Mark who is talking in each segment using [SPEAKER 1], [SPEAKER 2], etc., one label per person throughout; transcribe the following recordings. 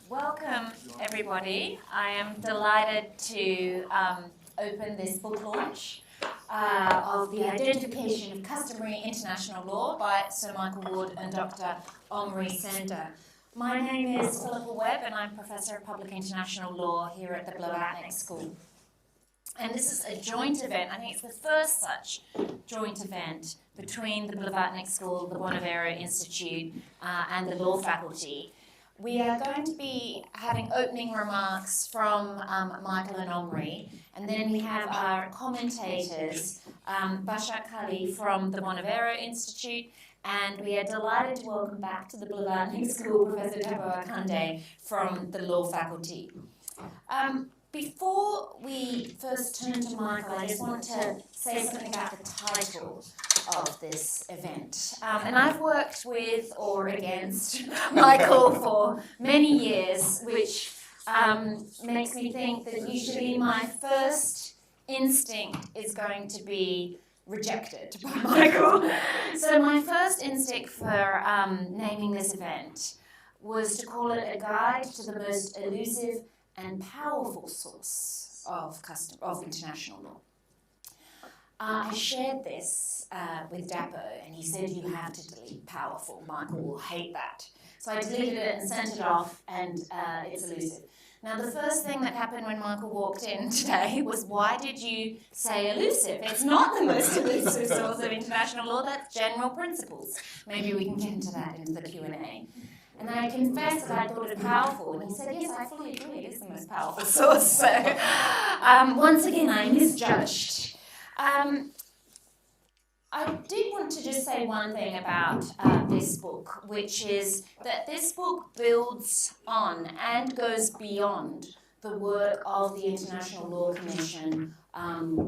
[SPEAKER 1] Welcome, everybody. I am delighted to open this book launch of The Identification of Customary International Law by Sir Michael Ward and Dr. Omri Sender. My name is Philippa Webb and I'm Professor of Public International Law here at the Blavatnik School. And this is a joint event. I think it's the first such joint event between the Blavatnik School, the Bonavero Institute, and the law faculty. We are going to be having opening remarks from Michael and Omri, and then we have our commentators, Bashar Kali from the Bonavero Institute, and we are delighted to welcome back to the Blavatnik School Professor Çalı and Akande from the law faculty. Before we first turn to Michael, I just want to say something about the title of this event. And I've worked with or against Michael for many years, which makes me think that usually my first instinct is going to be rejected by Michael. So my first instinct for naming this event was to call it a guide to the most elusive and powerful source of international law. I shared this with Dapo, and he said, you have to delete powerful. Michael will hate that. So I deleted it and sent it off, and it's elusive. Now, the first thing that happened when Michael walked in today was, why did you say elusive? It's not the most elusive source of international law, that's general principles. Maybe we can get into that into the Q&A. And I confessed that I thought it powerful, and he said, yes, I fully agree, it is the most powerful source. So, once again, I misjudged. I did want to just say one thing about this book, which is that this book builds on and goes beyond the work of the International Law Commission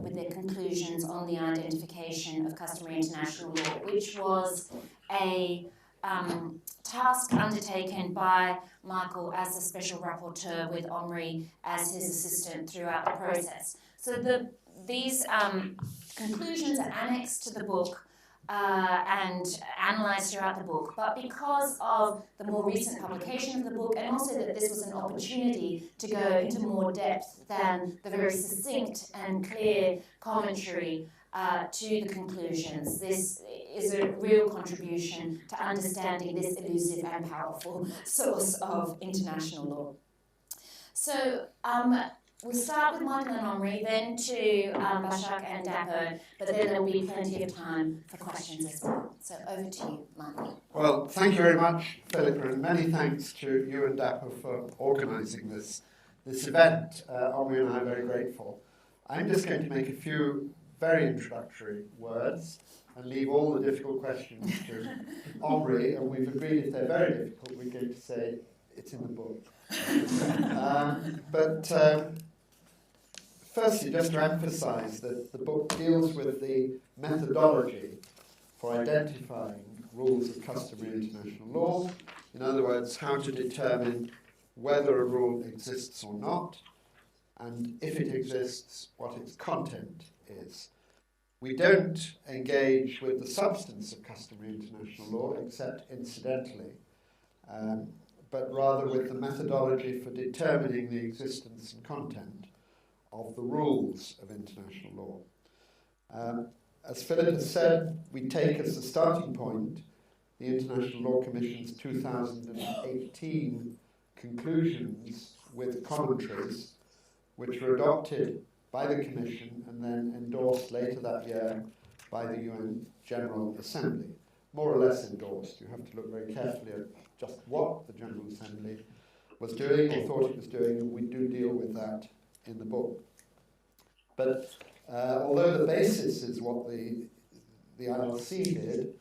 [SPEAKER 1] with their conclusions on the identification of customary international law, which was a task undertaken by Michael as the special rapporteur with Omri as his assistant throughout the process. So these conclusions are annexed to the book and analysed throughout the book, but because of the more recent publication of the book, and also that this was an opportunity to go into more depth than the very succinct and clear commentary to the conclusions, this is a real contribution to understanding this elusive and powerful source of international law. So we'll start with Michael and Omri, then to Bashar and Dapo, but then there will be plenty of time for questions as well. So over to you, Michael.
[SPEAKER 2] Well, thank you very much, Philippa, and many thanks to you and Dapo for organising this event. Omri and I are very grateful. I'm just going to make a few very introductory words and leave all the difficult questions to Omri, and we've agreed if they're very difficult, we're going to say it's in the book. Firstly, just to emphasise that the book deals with the methodology for identifying rules of customary international law. In other words, how to determine whether a rule exists or not, and if it exists, what its content is. We don't engage with the substance of customary international law, except incidentally, but rather with the methodology for determining the existence and content of the rules of international law. As Philippa said, we take as the starting point the International Law Commission's 2018 conclusions with commentaries, which were adopted by the Commission and then endorsed later that year by the UN General Assembly. More or less endorsed. You have to look very carefully at just what the General Assembly was doing or thought it was doing, and we do deal with that in the book. But although the basis is what the ILC did,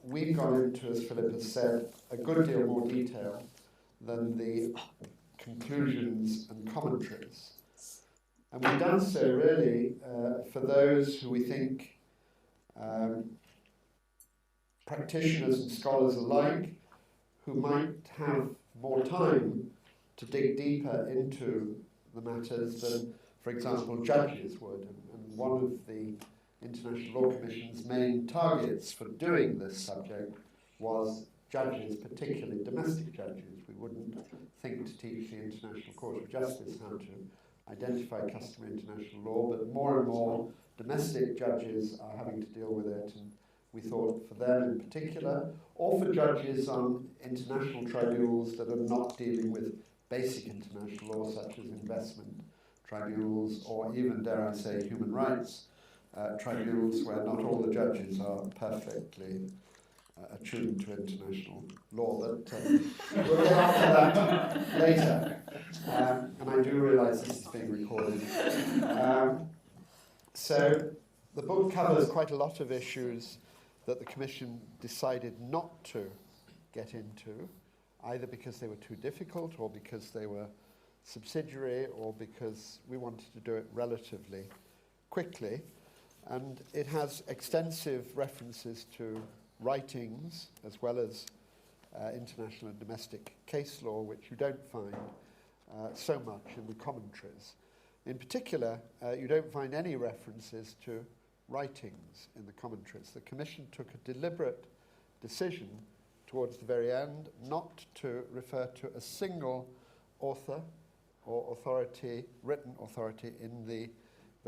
[SPEAKER 2] we've gone into, as Philippa said, a good deal more detail than the conclusions and commentaries. And we've done so really for those who we think, practitioners and scholars alike, who might have more time to dig deeper into the matters than, for example, judges would. And one of the International Law Commission's main targets for doing this subject was judges, particularly domestic judges. We wouldn't think to teach the International Court of Justice how to identify customary international law, but more and more domestic judges are having to deal with it, and we thought for them in particular, or for judges on international tribunals that are not dealing with basic international law, such as investment tribunals, or even, dare I say, human rights tribunals, where not all the judges are perfectly attuned to international law. But we'll get on to that later. And I do realise this is being recorded. So the book covers quite a lot of issues that the Commission decided not to get into, either because they were too difficult, or because they were subsidiary, or because we wanted to do it relatively quickly. And it has extensive references to writings, as well as international and domestic case law, which you don't find so much in the commentaries. In particular, you don't find any references to writings in the commentaries. The Commission took a deliberate decision towards the very end not to refer to a single author or authority, written authority, in the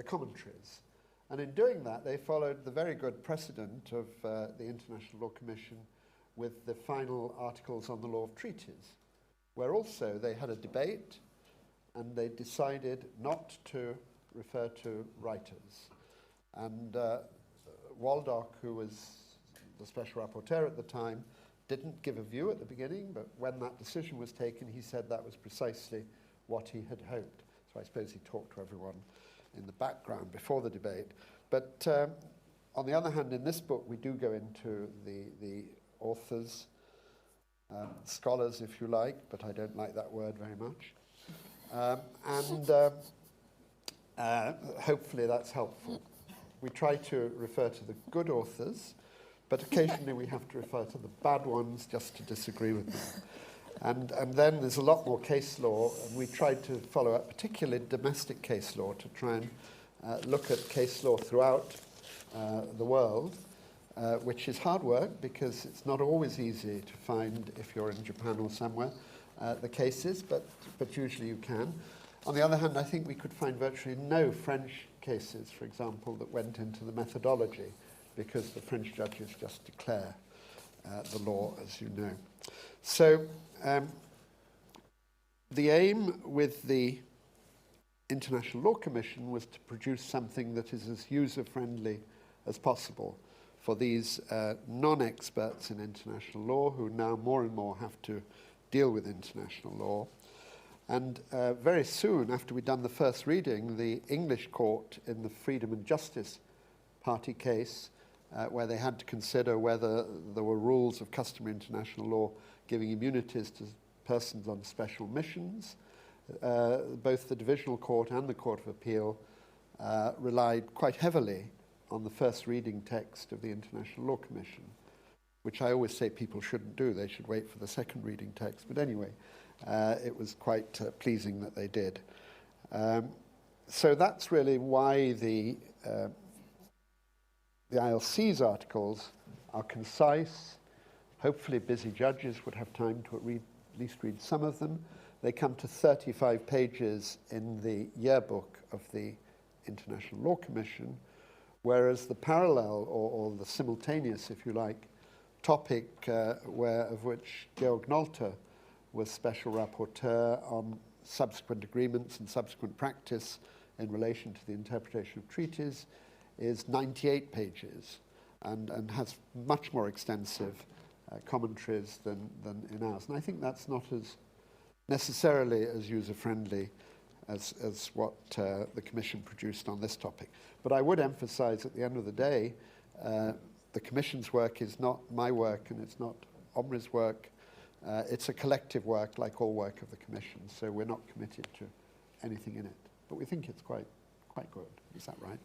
[SPEAKER 2] commentaries. And in doing that, they followed the very good precedent of the International Law Commission with the final articles on the law of treaties, where also they had a debate and they decided not to refer to writers. And Waldock, who was the special rapporteur at the time, didn't give a view at the beginning, but when that decision was taken, he said that was precisely what he had hoped. So I suppose he talked to everyone in the background before the debate. But on the other hand, in this book, we do go into the authors, scholars, if you like, but I don't like that word very much. Hopefully that's helpful. We try to refer to the good authors, but occasionally we have to refer to the bad ones just to disagree with them. And then there's a lot more case law, and we tried to follow up particularly domestic case law to try and look at case law throughout the world, which is hard work because it's not always easy to find, if you're in Japan or somewhere, the cases, but usually you can. On the other hand, I think we could find virtually no French cases, for example, that went into the methodology, because the French judges just declare the law, as you know. So the aim with the International Law Commission was to produce something that is as user-friendly as possible for these non-experts in international law, who now more and more have to deal with international law. And very soon, after we'd done the first reading, the English court in the Freedom and Justice Party case, where they had to consider whether there were rules of customary international law giving immunities to persons on special missions, both the Divisional Court and the Court of Appeal relied quite heavily on the first reading text of the International Law Commission, which I always say people shouldn't do. They should wait for the second reading text. But anyway, it was quite pleasing that they did. So that's really why the ILC's articles are concise. Hopefully busy judges would have time to at least read some of them. They come to 35 pages in the yearbook of the International Law Commission, whereas the parallel, or the simultaneous, if you like, topic of which Georg Nolte was special rapporteur on subsequent agreements and subsequent practice in relation to the interpretation of treaties, is 98 pages and has much more extensive commentaries than in ours. And I think that's not as necessarily as user-friendly as what the Commission produced on this topic. But I would emphasize at the end of the day, the Commission's work is not my work and it's not Omri's work. It's a collective work, like all work of the Commission, so we're not committed to anything in it. But we think it's quite good. Is that right?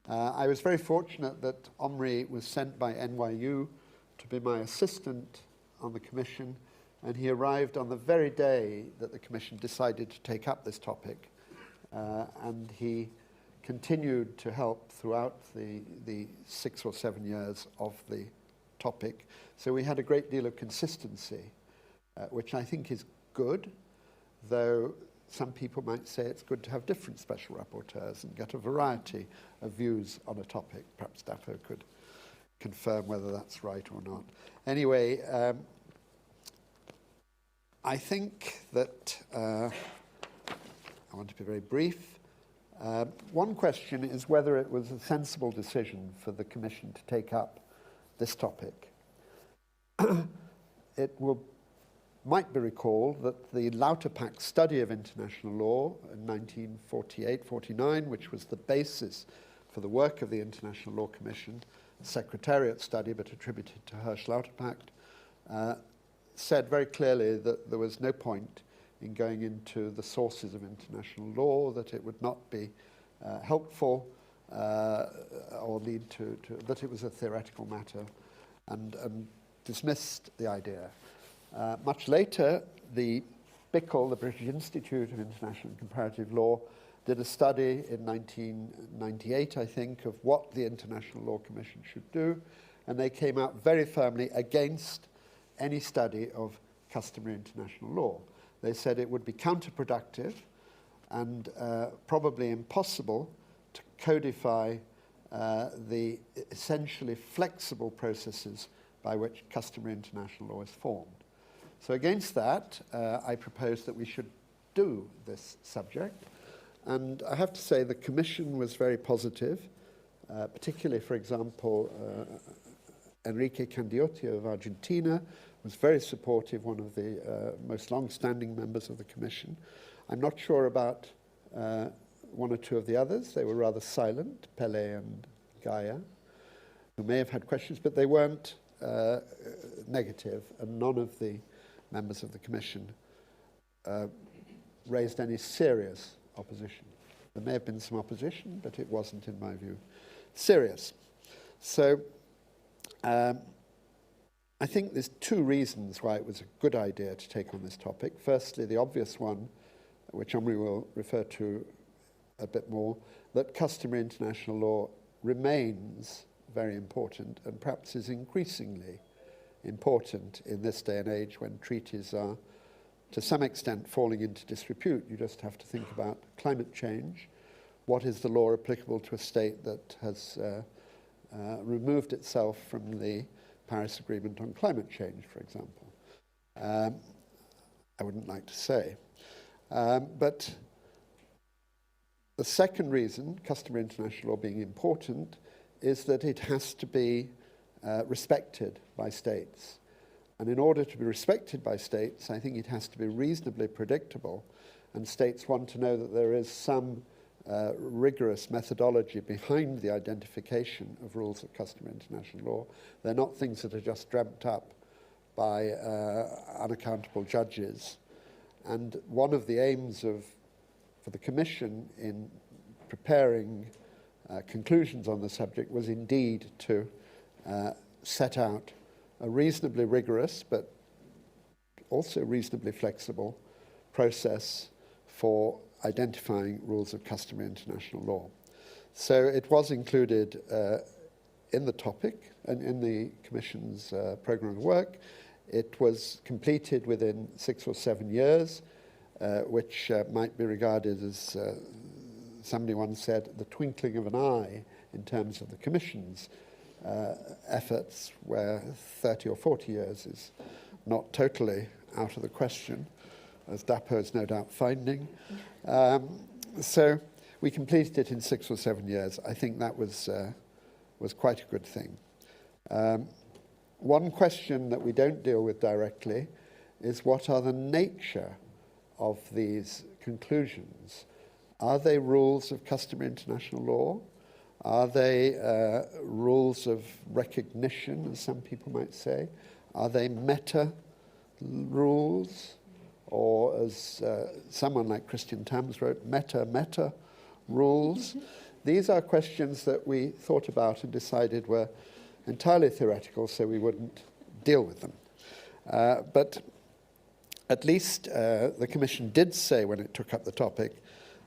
[SPEAKER 2] I was very fortunate that Omri was sent by NYU to be my assistant on the Commission, and he arrived on the very day that the Commission decided to take up this topic, and he continued to help throughout the 6 or 7 years of the topic. So we had a great deal of consistency, which I think is good, though some people might say it's good to have different special rapporteurs and get a variety of views on a topic. Perhaps Dapo could confirm whether that's right or not. Anyway, I think that I want to be very brief. One question is whether it was a sensible decision for the Commission to take up this topic. It might be recalled that the Lauterpacht study of international law in 1948-49, which was the basis for the work of the International Law Commission, a Secretariat study but attributed to Hirsch Lauterpacht, said very clearly that there was no point in going into the sources of international law, that it would not be helpful or lead to that it was a theoretical matter, and dismissed the idea. Much later, the BICL, the British Institute of International and Comparative Law, did a study in 1998, I think, of what the International Law Commission should do, and they came out very firmly against any study of customary international law. They said it would be counterproductive and probably impossible to codify the essentially flexible processes by which customary international law is formed. So against that, I propose that we should do this subject. And I have to say the Commission was very positive, particularly, for example, Enrique Candioti of Argentina was very supportive, one of the most long-standing members of the Commission. I'm not sure about one or two of the others. They were rather silent, Pele and Gaia, who may have had questions, but they weren't negative, and none of the members of the Commission raised any serious opposition. There may have been some opposition, but it wasn't, in my view, serious. So I think there's two reasons why it was a good idea to take on this topic. Firstly, the obvious one, which Omri will refer to a bit more, that customary international law remains very important and perhaps is increasingly important in this day and age when treaties are to some extent falling into disrepute. You just have to think about climate change. What is the law applicable to a state that has removed itself from the Paris Agreement on climate change, for example? I wouldn't like to say. But the second reason, customary international law being important, is that it has to be respected by states. And in order to be respected by states, I think it has to be reasonably predictable, and states want to know that there is some rigorous methodology behind the identification of rules of customary international law. They're not things that are just dreamt up by unaccountable judges. And one of the aims for the Commission in preparing conclusions on the subject was indeed to set out a reasonably rigorous but also reasonably flexible process for identifying rules of customary international law. So it was included in the topic and in the Commission's programme of work. It was completed within 6 or 7 years, which might be regarded as, somebody once said, the twinkling of an eye in terms of the Commission's efforts, where 30 or 40 years is not totally out of the question, as Dapo is no doubt finding. So we completed it in 6 or 7 years. I think that was quite a good thing. One question that we don't deal with directly is what are the nature of these conclusions? Are they rules of customary international law? Are they rules of recognition, as some people might say? Are they meta rules? Or as someone like Christian Tams wrote, meta rules? These are questions that we thought about and decided were entirely theoretical, so we wouldn't deal with them. But at least the Commission did say when it took up the topic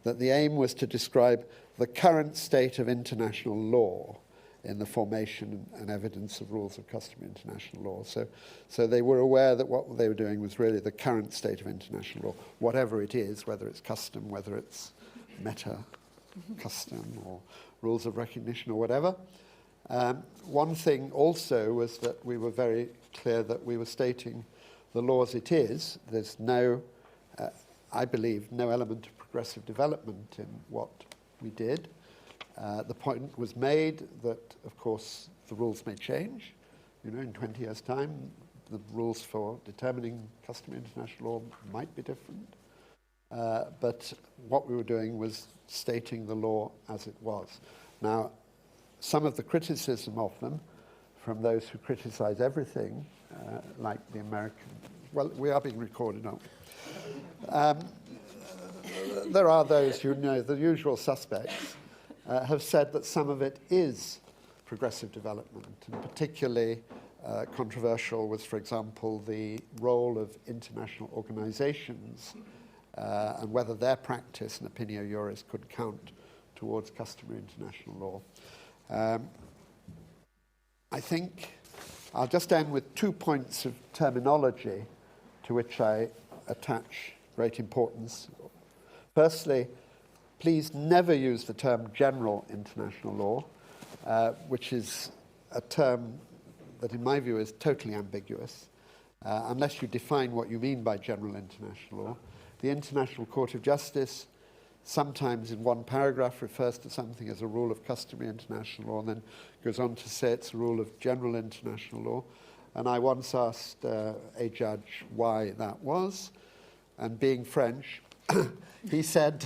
[SPEAKER 2] that the aim was to describe the current state of international law in the formation and evidence of rules of customary international law. So they were aware that what they were doing was really the current state of international law, whatever it is, whether it's custom, whether it's meta custom or rules of recognition or whatever. One thing also was that we were very clear that we were stating the law as it is. There's no, I believe, no element of progressive development in what we did. The point was made that, of course, the rules may change. You know, in 20 years' time, the rules for determining customary international law might be different. But what we were doing was stating the law as it was. Now, some of the criticism of them, from those who criticize everything, like the American, well, we are being recorded, aren't we? There are those who know the usual suspects, have said that some of it is progressive development, and particularly controversial was, for example, the role of international organizations and whether their practice in opinio juris could count towards customary international law. I think I'll just end with 2 points of terminology to which I attach great importance. Firstly, please never use the term general international law, which is a term that in my view is totally ambiguous, unless you define what you mean by general international law. The International Court of Justice sometimes in one paragraph refers to something as a rule of customary international law and then goes on to say it's a rule of general international law. And I once asked a judge why that was, and being French, he said,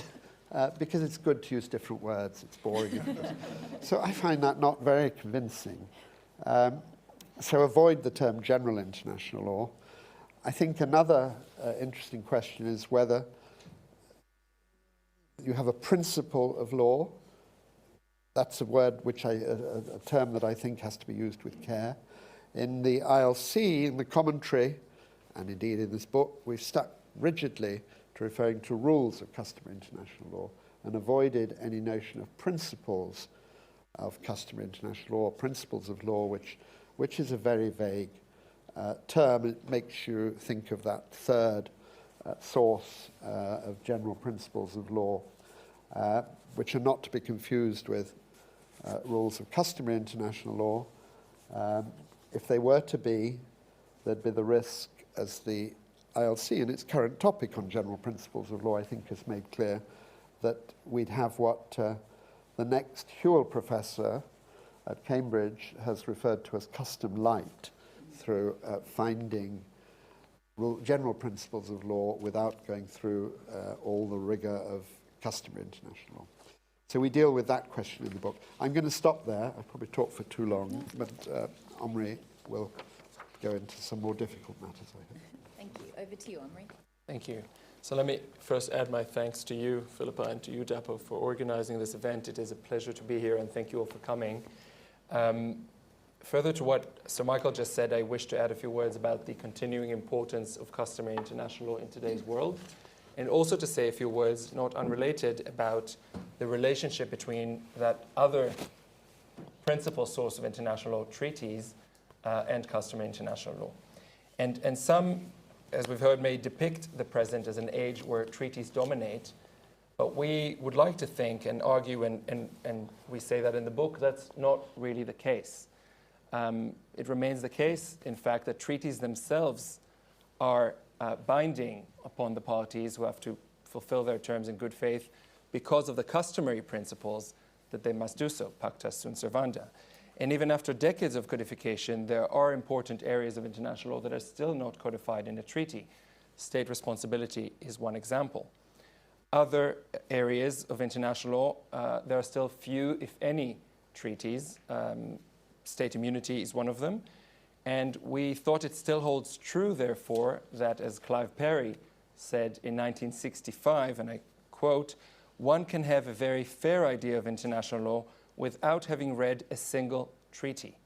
[SPEAKER 2] because it's good to use different words, it's boring. So I find that not very convincing. So avoid the term general international law. I think another interesting question is whether you have a principle of law. That's a word which a term that I think has to be used with care. In the ILC, in the commentary, and indeed in this book, we've stuck rigidly to referring to rules of customary international law and avoided any notion of principles of customary international law, principles of law, which is a very vague term. It makes you think of that third source of general principles of law, which are not to be confused with rules of customary international law. If they were to be, there'd be the risk, as the ILC in its current topic on general principles of law, I think, has made clear, that we'd have what the next Whewell professor at Cambridge has referred to as custom light, through finding general principles of law without going through all the rigor of customary international law. So we deal with that question in the book. I'm going to stop there. I've probably talked for too long, but Omri will go into some more difficult matters, I think.
[SPEAKER 3] Thank you. Over to you, Omri.
[SPEAKER 4] Thank you. So let me first add my thanks to you, Philippa, and to you, Dapo, for organizing this event. It is a pleasure to be here, and thank you all for coming. Further to what Sir Michael just said, I wish to add a few words about the continuing importance of customary international law in today's world, and also to say a few words, not unrelated, about the relationship between that other principal source of international law, treaties, and customary international law. And some, as we've heard, may depict the present as an age where treaties dominate, but we would like to think and argue, and we say that in the book, that's not really the case. It remains the case, in fact, that treaties themselves are binding upon the parties who have to fulfill their terms in good faith because of the customary principles that they must do so, pacta sunt servanda. And even after decades of codification, there are important areas of international law that are still not codified in a treaty. State responsibility is one example. Other areas of international law, there are still few, if any, treaties. State immunity is one of them. And we thought it still holds true, therefore, that, as Clive Perry said in 1965, and I quote, "One can have a very fair idea of international law without having read a single treaty.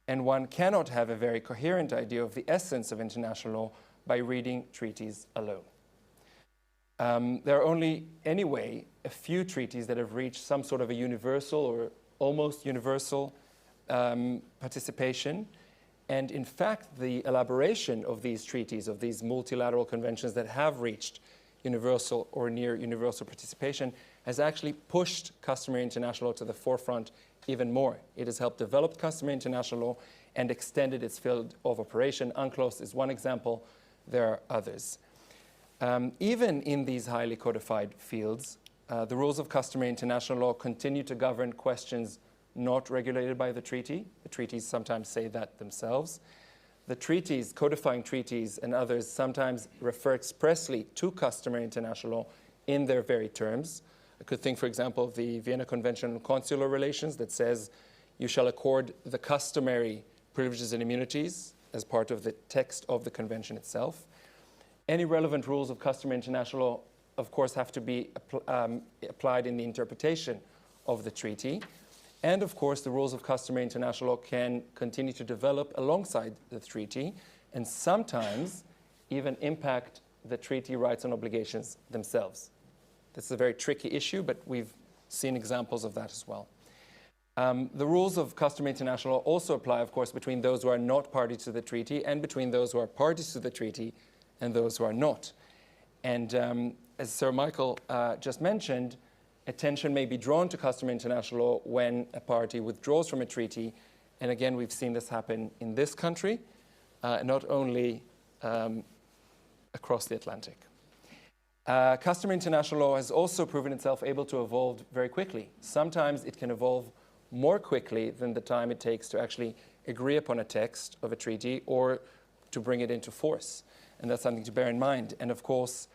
[SPEAKER 4] And one cannot have a very coherent idea of the essence of international law by reading treaties alone." There are only, anyway, a few treaties that have reached some sort of a universal or almost universal participation. And in fact, the elaboration of these treaties, of these multilateral conventions that have reached universal or near universal participation, has actually pushed customary international law to the forefront even more. It has helped develop customary international law and extended its field of operation. UNCLOS is one example. There are others. Even in these highly codified fields, the rules of customary international law continue to govern questions not regulated by the treaty. The treaties sometimes say that themselves. The treaties, codifying treaties and others, sometimes refer expressly to customary international law in their very terms. I could think, for example, of the Vienna Convention on Consular Relations that says you shall accord the customary privileges and immunities as part of the text of the convention itself. Any relevant rules of customary international law, of course, have to be applied in the interpretation of the treaty. And of course, the rules of customary international law can continue to develop alongside the treaty and sometimes even impact the treaty rights and obligations themselves. This is a very tricky issue, but we've seen examples of that as well. The rules of customary international law also apply, of course, between those who are not parties to the treaty and between those who are parties to the treaty and those who are not. And as Sir Michael just mentioned, attention may be drawn to customary international law when a party withdraws from a treaty. And again, we've seen this happen in this country, not only across the Atlantic. Customary international law has also proven itself able to evolve very quickly. Sometimes it can evolve more quickly than the time it takes to actually agree upon a text of a treaty or to bring it into force. And that's something to bear in mind. And of course,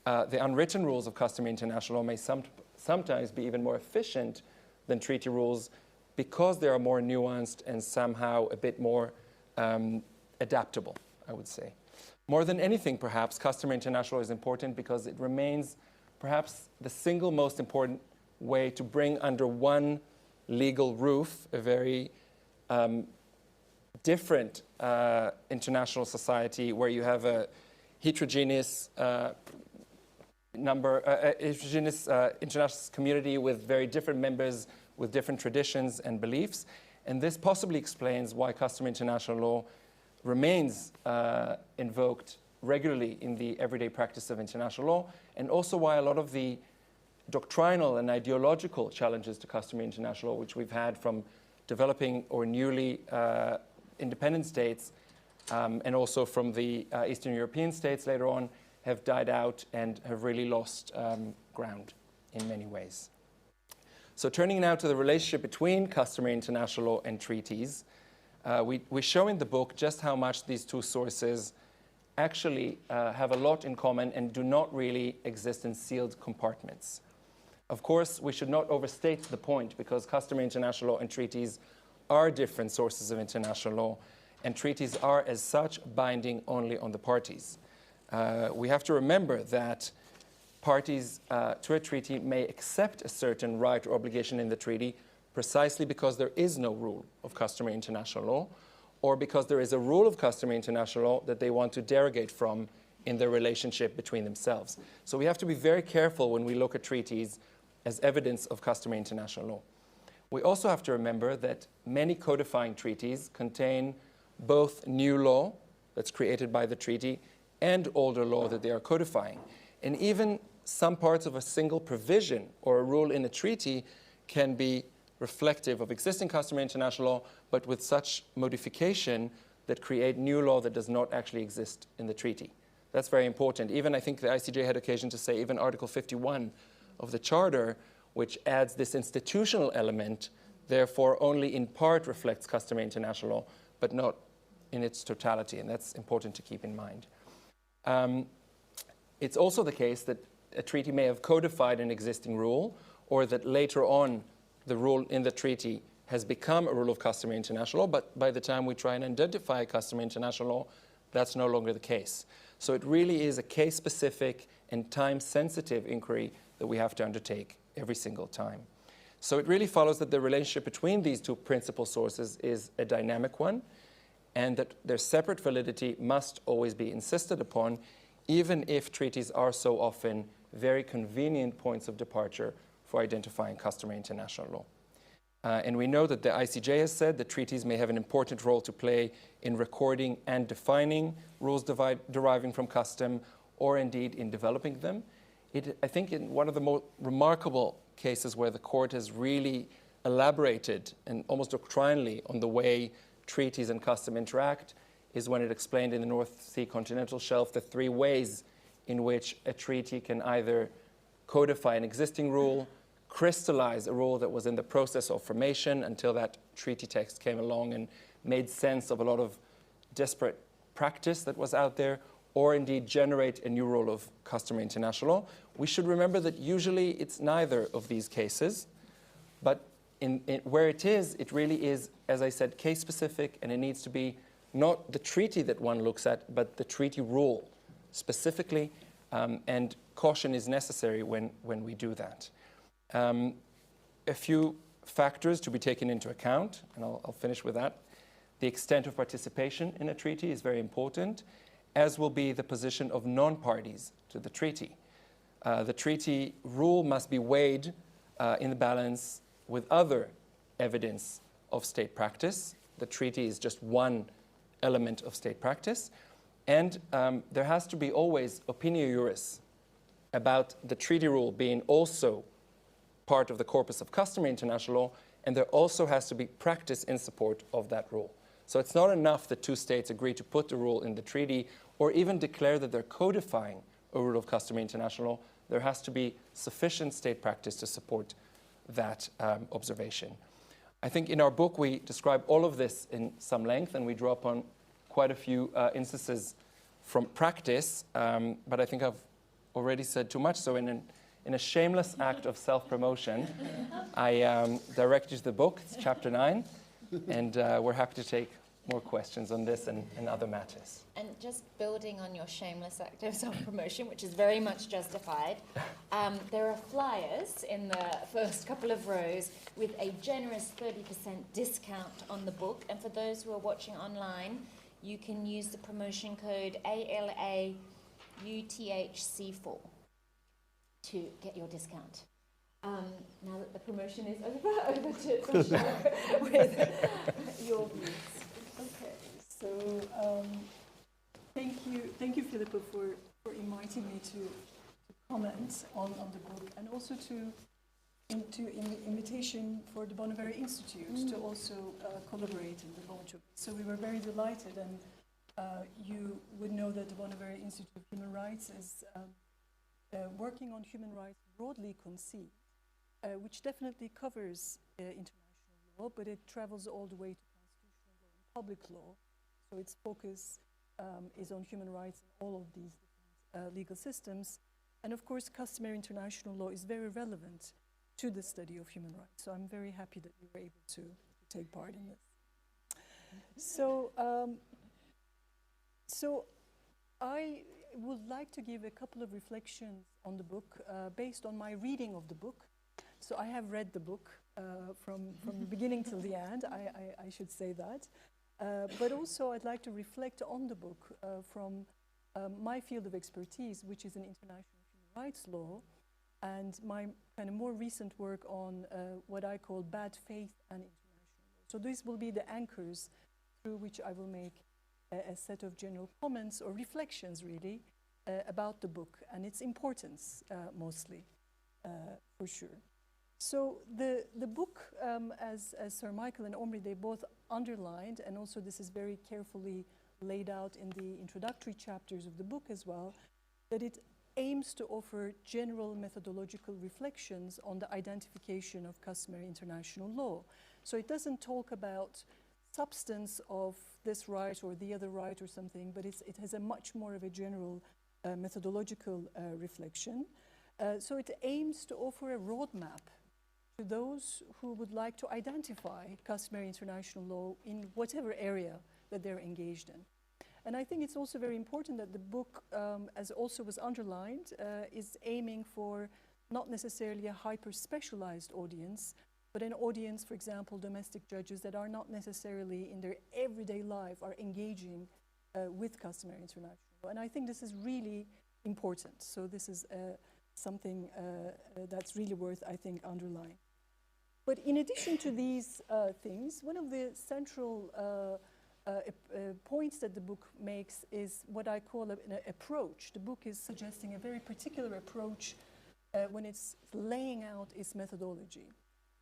[SPEAKER 4] the unwritten rules of customary international law may sometimes be even more efficient than treaty rules because they are more nuanced and somehow a bit more adaptable, I would say. More than anything, perhaps, customary international law is important because it remains perhaps the single most important way to bring under one legal roof a very different international society where you have a heterogeneous international community with very different members with different traditions and beliefs. And this possibly explains why customary international law remains invoked regularly in the everyday practice of international law, and also why a lot of the doctrinal and ideological challenges to customary international law, which we've had from developing or newly independent states, and also from the Eastern European states later on, have died out and have really lost ground in many ways. So turning now to the relationship between customary international law and treaties, we show in the book just how much these two sources actually have a lot in common and do not really exist in sealed compartments. Of course, we should not overstate the point because customary international law and treaties are different sources of international law, and treaties are as such binding only on the parties. We have to remember that parties to a treaty may accept a certain right or obligation in the treaty precisely because there is no rule of customary international law, or because there is a rule of customary international law that they want to derogate from in their relationship between themselves. So we have to be very careful when we look at treaties as evidence of customary international law. We also have to remember that many codifying treaties contain both new law that's created by the treaty and older law that they are codifying. And even some parts of a single provision or a rule in a treaty can be reflective of existing customary international law, but with such modification that create new law that does not actually exist in the treaty. That's very important. Even I think the ICJ had occasion to say even Article 51 of the Charter, which adds this institutional element, therefore only in part reflects customary international law, but not in its totality, and that's important to keep in mind. It's also the case that a treaty may have codified an existing rule, or that later on the rule in the treaty has become a rule of customary international law, but by the time we try and identify customary international law, that's no longer the case. So it really is a case-specific and time-sensitive inquiry that we have to undertake every single time. So it really follows that the relationship between these two principal sources is a dynamic one, and that their separate validity must always be insisted upon, even if treaties are so often very convenient points of departure for identifying customary international law. And we know that the ICJ has said that treaties may have an important role to play in recording and defining rules deriving from custom, or indeed in developing them. I think in one of the more remarkable cases where the court has really elaborated and almost doctrinally on the way treaties and custom interact is when it explained in the North Sea continental shelf the three ways in which a treaty can either codify an existing rule, crystallize a rule that was in the process of formation until that treaty text came along and made sense of a lot of disparate practice that was out there, or indeed generate a new rule of customary international law. We should remember that usually it's neither of these cases, but where it is, it really is, as I said, case-specific, and it needs to be not the treaty that one looks at, but the treaty rule specifically, and caution is necessary when we do that. A few factors to be taken into account, and I'll finish with that. The extent of participation in a treaty is very important, as will be the position of non-parties to the treaty. The treaty rule must be weighed in the balance with other evidence of state practice. The treaty is just one element of state practice. And there has to be always opinio juris about the treaty rule being also part of the corpus of customary international law, and there also has to be practice in support of that rule. So it's not enough that two states agree to put the rule in the treaty or even declare that they're codifying a rule of customary international law. There has to be sufficient state practice to support that observation. I think in our book we describe all of this in some length, and we draw upon quite a few instances from practice, but I think I've already said too much, so in a shameless act of self-promotion, I direct you to the book. It's chapter 9, and we're happy to take more questions on this and other matters.
[SPEAKER 3] And just building on your shameless act of self-promotion, which is very much justified, there are flyers in the first couple of rows with a generous 30% discount on the book. And for those who are watching online, you can use the promotion code ALAUTHC4 to get your discount. Now that the promotion is over to Joshua with your views.
[SPEAKER 5] Okay, so thank you, Philippa, for inviting me to comment on the book, and also to invitation for the Bonneberry Institute to also collaborate in the launch of it. So we were very delighted, and you would know that the Bonneberry Institute of Human Rights is working on human rights broadly conceived, which definitely covers international law, but it travels all the way to public law, so its focus is on human rights in all of these different legal systems. And of course, customary international law is very relevant to the study of human rights. So I'm very happy that we were able to take part in this. So I would like to give a couple of reflections on the book based on my reading of the book. So I have read the book from the beginning till the end, I should say that. But also I'd like to reflect on the book from my field of expertise, which is in international human rights law, and my kind of more recent work on what I call bad faith and international law. So these will be the anchors through which I will make a set of general comments or reflections, really, about the book and its importance, mostly, for sure. So the book, as Sir Michael and Omri, they both underlined, and also this is very carefully laid out in the introductory chapters of the book as well, that it aims to offer general methodological reflections on the identification of customary international law. So it doesn't talk about substance of this right or the other right or something, but it has a much more of a general methodological reflection. So it aims to offer a roadmap to those who would like to identify customary international law in whatever area that they're engaged in. And I think it's also very important that the book, as also was underlined, is aiming for not necessarily a hyper-specialized audience, but an audience, for example, domestic judges that are not necessarily in their everyday life are engaging with customary international law. And I think this is really important. So this is something that's really worth, I think, underlying. But in addition to these things, one of the central points that the book makes is what I call an approach. The book is suggesting a very particular approach when it's laying out its methodology.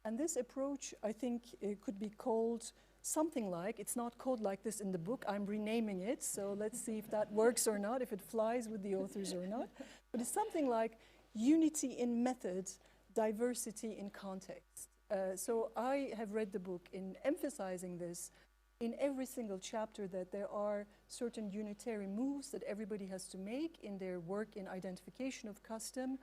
[SPEAKER 5] And this approach, I think, could be called something like, it's not called like this in the book, I'm renaming it, so let's see if that works or not, if it flies with the authors or not. But it's something like unity in method, diversity in context. So I have read the book in emphasizing this in every single chapter, that there are certain unitary moves that everybody has to make in their work in identification of custom,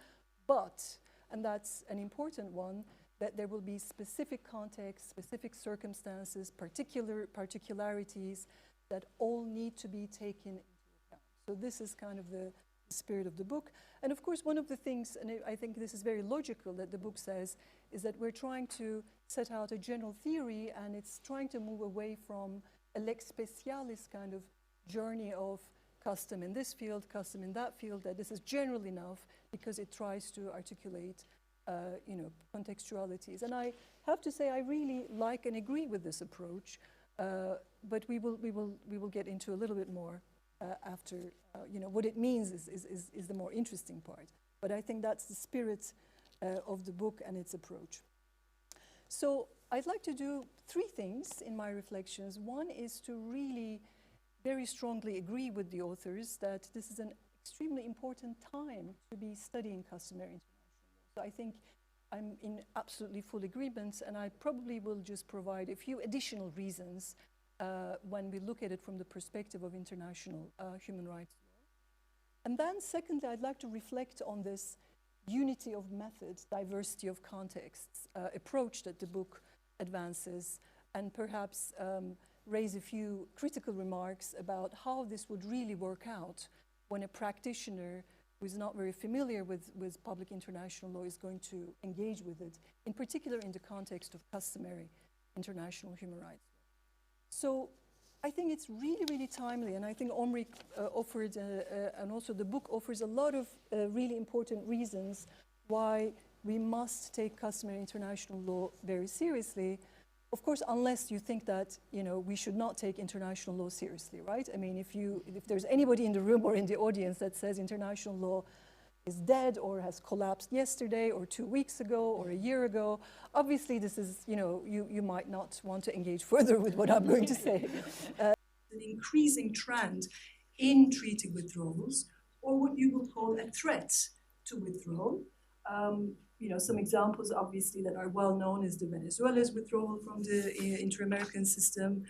[SPEAKER 5] but, and that's an important one, that there will be specific contexts, specific circumstances, particularities that all need to be taken into account. So this is kind of the spirit of the book. And of course, one of the things, and I think this is very logical that the book says, is that we're trying to set out a general theory, and it's trying to move away from a lex specialis kind of journey of custom in this field, custom in that field, that this is general enough because it tries to articulate contextualities. And I have to say I really like and agree with this approach, but we will get into a little bit more after, what it means is the more interesting part. But I think that's the spirit of the book and its approach. So I'd like to do three things in my reflections. One is to really very strongly agree with the authors that this is an extremely important time to be studying customary international law. So I think I'm in absolutely full agreement, and I probably will just provide a few additional reasons when we look at it from the perspective of international human rights law. And then secondly, I'd like to reflect on this unity of method, diversity of contexts approach that the book advances, and perhaps raise a few critical remarks about how this would really work out when a practitioner who is not very familiar with public international law is going to engage with it, in particular in the context of customary international human rights. So I think it's really, really timely, and I think Omri offered, and also the book offers a lot of really important reasons why we must take customary international law very seriously. Of course, unless you think that, we should not take international law seriously, right? I mean, if there's anybody in the room or in the audience that says international law is dead or has collapsed yesterday or 2 weeks ago or a year ago, obviously this is, you might not want to engage further with what I'm going to say.
[SPEAKER 6] An increasing trend in treaty withdrawals, or what you would call a threat to withdrawal. Some examples obviously that are well known is the Venezuela's withdrawal from the inter-American system,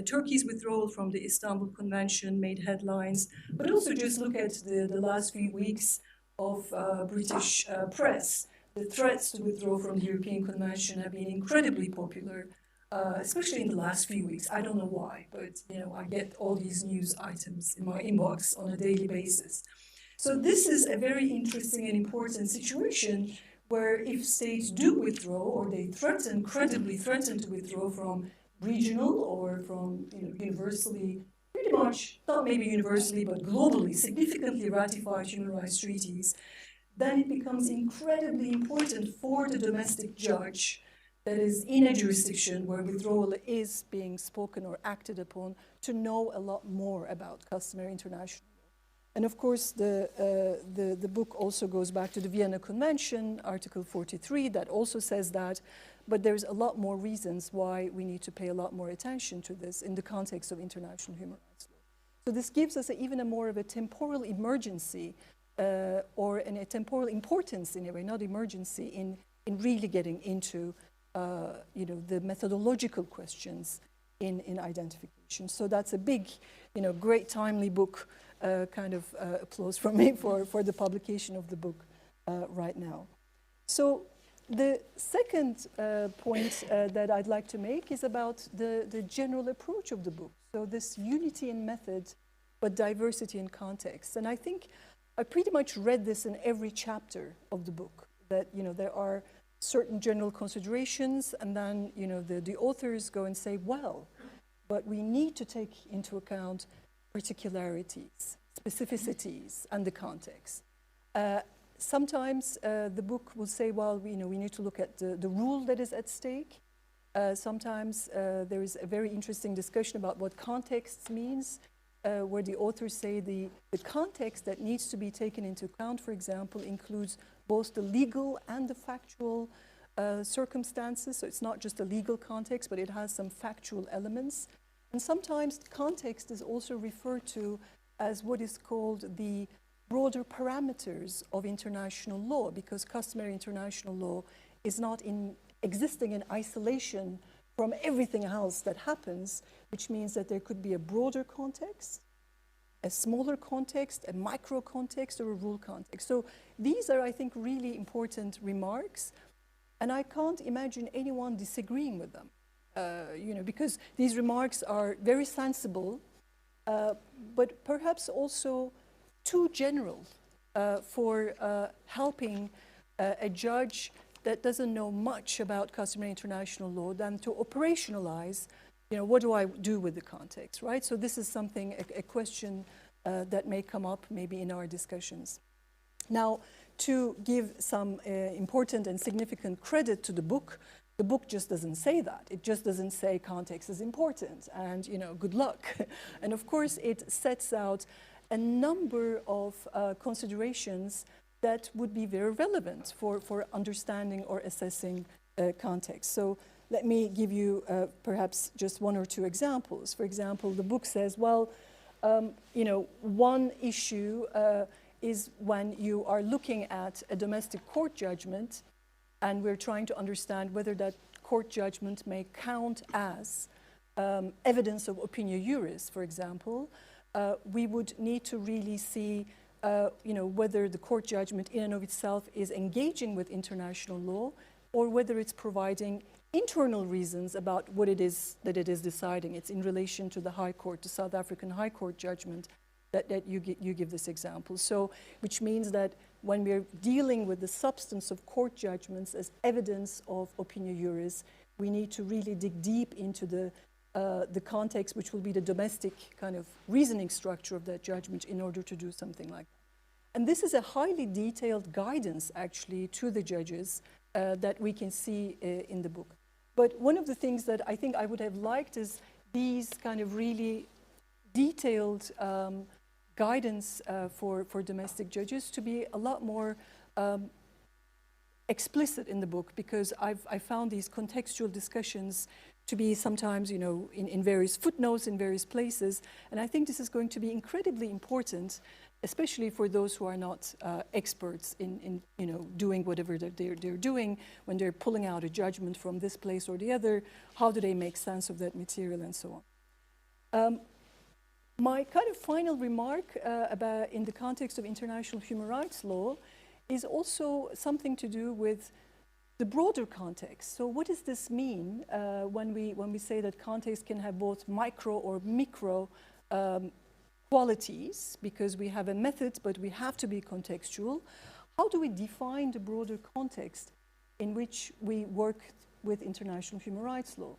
[SPEAKER 6] Turkey's withdrawal from the Istanbul Convention made headlines, but also just look at the last few weeks of British press. The threats to withdraw from the European Convention have been incredibly popular, especially in the last few weeks. I don't know why, but I get all these news items in my inbox on a daily basis. So this is a very interesting and important situation where if states do withdraw, or they credibly threaten to withdraw from regional or from universally, pretty much, not maybe universally, but globally, significantly ratified human rights treaties, then it becomes incredibly important for the domestic judge that is in a jurisdiction where withdrawal is being spoken or acted upon to know a lot more about customary international. And of course, the book also goes back to the Vienna Convention, Article 43, that also says that, but there's a lot more reasons why we need to pay a lot more attention to this in the context of international human rights law. So this gives us even a more of a temporal emergency, or a temporal importance in a way, not emergency, in really getting into the methodological questions in identification. So that's a big, great timely book. Kind of applause from me for the publication of the book right now. So the second point that I'd like to make is about the general approach of the book. So this unity in method, but diversity in context. And I think I pretty much read this in every chapter of the book, that there are certain general considerations, and then the authors go and say, well, but we need to take into account particularities, specificities, and the context.
[SPEAKER 5] sometimes the book will say, well, we need to look at the rule that is at stake. Sometimes there is a very interesting discussion about what context means, where the authors say the context that needs to be taken into account, for example, includes both the legal and the factual circumstances. So it's not just a legal context, but it has some factual elements. And sometimes context is also referred to as what is called the broader parameters of international law, because customary international law is not existing in isolation from everything else that happens, which means that there could be a broader context, a smaller context, a micro context, or a rule context. So these are, I think, really important remarks, and I can't imagine anyone disagreeing with them, because these remarks are very sensible, but perhaps also too general for helping a judge that doesn't know much about customary international law than to operationalize, what do I do with the context, right? So this is something, a question that may come up maybe in our discussions. Now, to give some important and significant credit to the book just doesn't say that. It just doesn't say context is important and, good luck. And of course, it sets out a number of considerations that would be very relevant for understanding or assessing context. So let me give you perhaps just one or two examples. For example, the book says, well, one issue is when you are looking at a domestic court judgment and we're trying to understand whether that court judgment may count as evidence of opinio juris, for example. We would need to really see whether the court judgment in and of itself is engaging with international law or whether it's providing internal reasons about what it is that it is deciding. It's in relation to the High Court, the South African High Court judgment that you give this example. So, which means that when we're dealing with the substance of court judgments as evidence of opinio juris, we need to really dig deep into the context, which will be the domestic kind of reasoning structure of that judgment in order to do something like that. And this is a highly detailed guidance, actually, to the judges that we can see in the book. But one of the things that I think I would have liked is these kind of really detailed guidance for domestic judges to be a lot more explicit in the book, because I found these contextual discussions to be sometimes, in various footnotes in various places. And I think this is going to be incredibly important, especially for those who are not experts in doing whatever that they're doing when they're pulling out a judgment from this place or the other. How do they make sense of that material and so on? My kind of final remark about in the context of international human rights law is also something to do with the broader context. So what does this mean when we say that context can have both micro or micro qualities, because we have a method, but we have to be contextual? How do we define the broader context in which we work with international human rights law?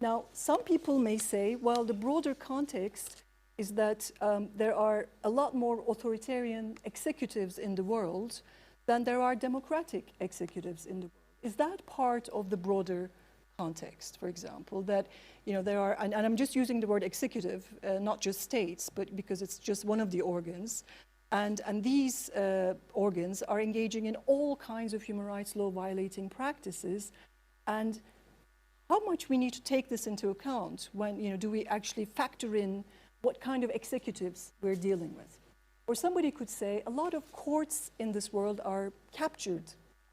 [SPEAKER 5] Now, some people may say, well, the broader context is that there are a lot more authoritarian executives in the world than there are democratic executives in the world. Is that part of the broader context, for example, that there are, and I'm just using the word executive, not just states, but because it's just one of the organs, and these organs are engaging in all kinds of human rights law violating practices, and how much we need to take this into account when, do we actually factor in what kind of executives we're dealing with? Or somebody could say a lot of courts in this world are captured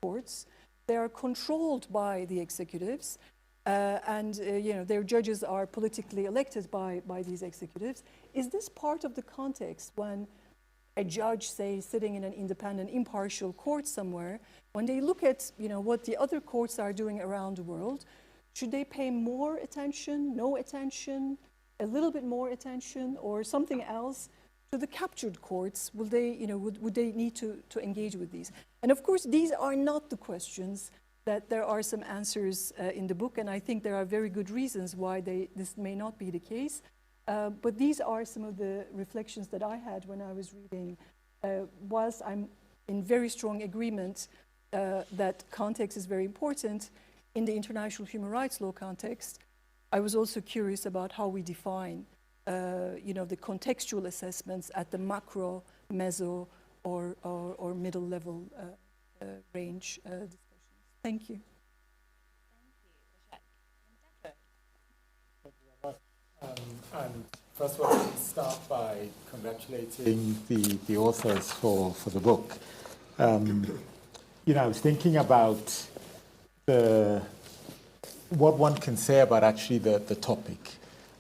[SPEAKER 5] courts. They are controlled by the executives, and their judges are politically elected by these executives. Is this part of the context when a judge, say, sitting in an independent, impartial court somewhere, when they look at what the other courts are doing around the world, should they pay more attention, no attention, a little bit more attention, or something else to the captured courts? Will they, would they need to engage with these? And of course, these are not the questions that there are some answers in the book, and I think there are very good reasons why this may not be the case. But these are some of the reflections that I had when I was reading, whilst I'm in very strong agreement that context is very important in the international human rights law context. I was also curious about how we define, the contextual assessments at the macro, meso, or middle level range discussions. Thank you.
[SPEAKER 7] And first of all, let me start by congratulating the authors for the book. I was thinking about what one can say about actually the topic.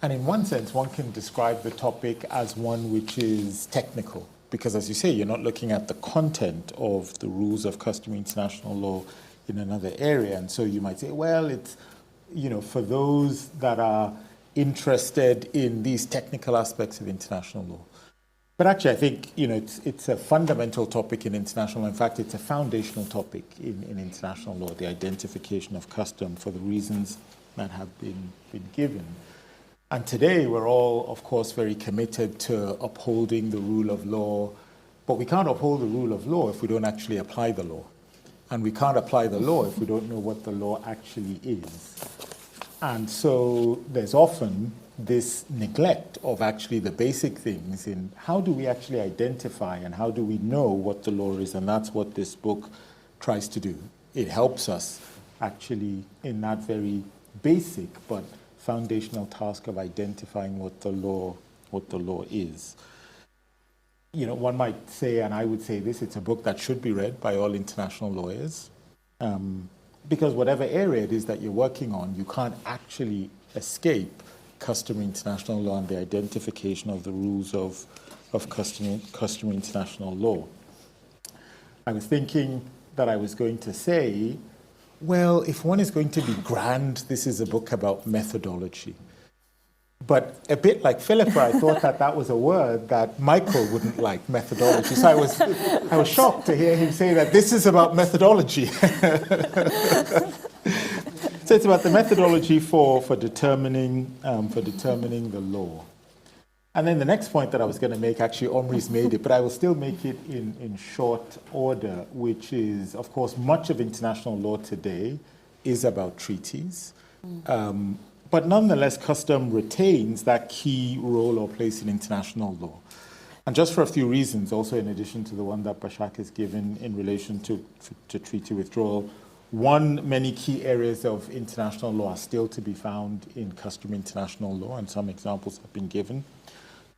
[SPEAKER 7] And in one sense, one can describe the topic as one which is technical, because as you say, you're not looking at the content of the rules of customary international law in another area. And so you might say, well, it's, for those that are interested in these technical aspects of international law. But actually, I think, it's a fundamental topic in international law. In fact, it's a foundational topic in international law, the identification of custom for the reasons that have been given. And today, we're all, of course, very committed to upholding the rule of law, but we can't uphold the rule of law if we don't actually apply the law. And we can't apply the law if we don't know what the law actually is. And so there's often this neglect of actually the basic things in how do we actually identify and how do we know what the law is, and that's what this book tries to do. It helps us actually in that very basic but foundational task of identifying what the law is. One might say, and I would say this, it's a book that should be read by all international lawyers, because whatever area it is that you're working on, you can't actually escape customary international law and the identification of the rules of customary international law. I was thinking that I was going to say, well, if one is going to be grand, this is a book about methodology. But a bit like Philippa, I thought that was a word that Michael wouldn't like, methodology. So I was shocked to hear him say that this is about methodology. So it's about the methodology for determining the law. And then the next point that I was going to make, actually Omri's made it, but I will still make it in short order, which is, of course, much of international law today is about treaties. But nonetheless, custom retains that key role or place in international law. And just for a few reasons, also in addition to the one that Bashak has given in relation to treaty withdrawal. One, many key areas of international law are still to be found in customary international law, and some examples have been given.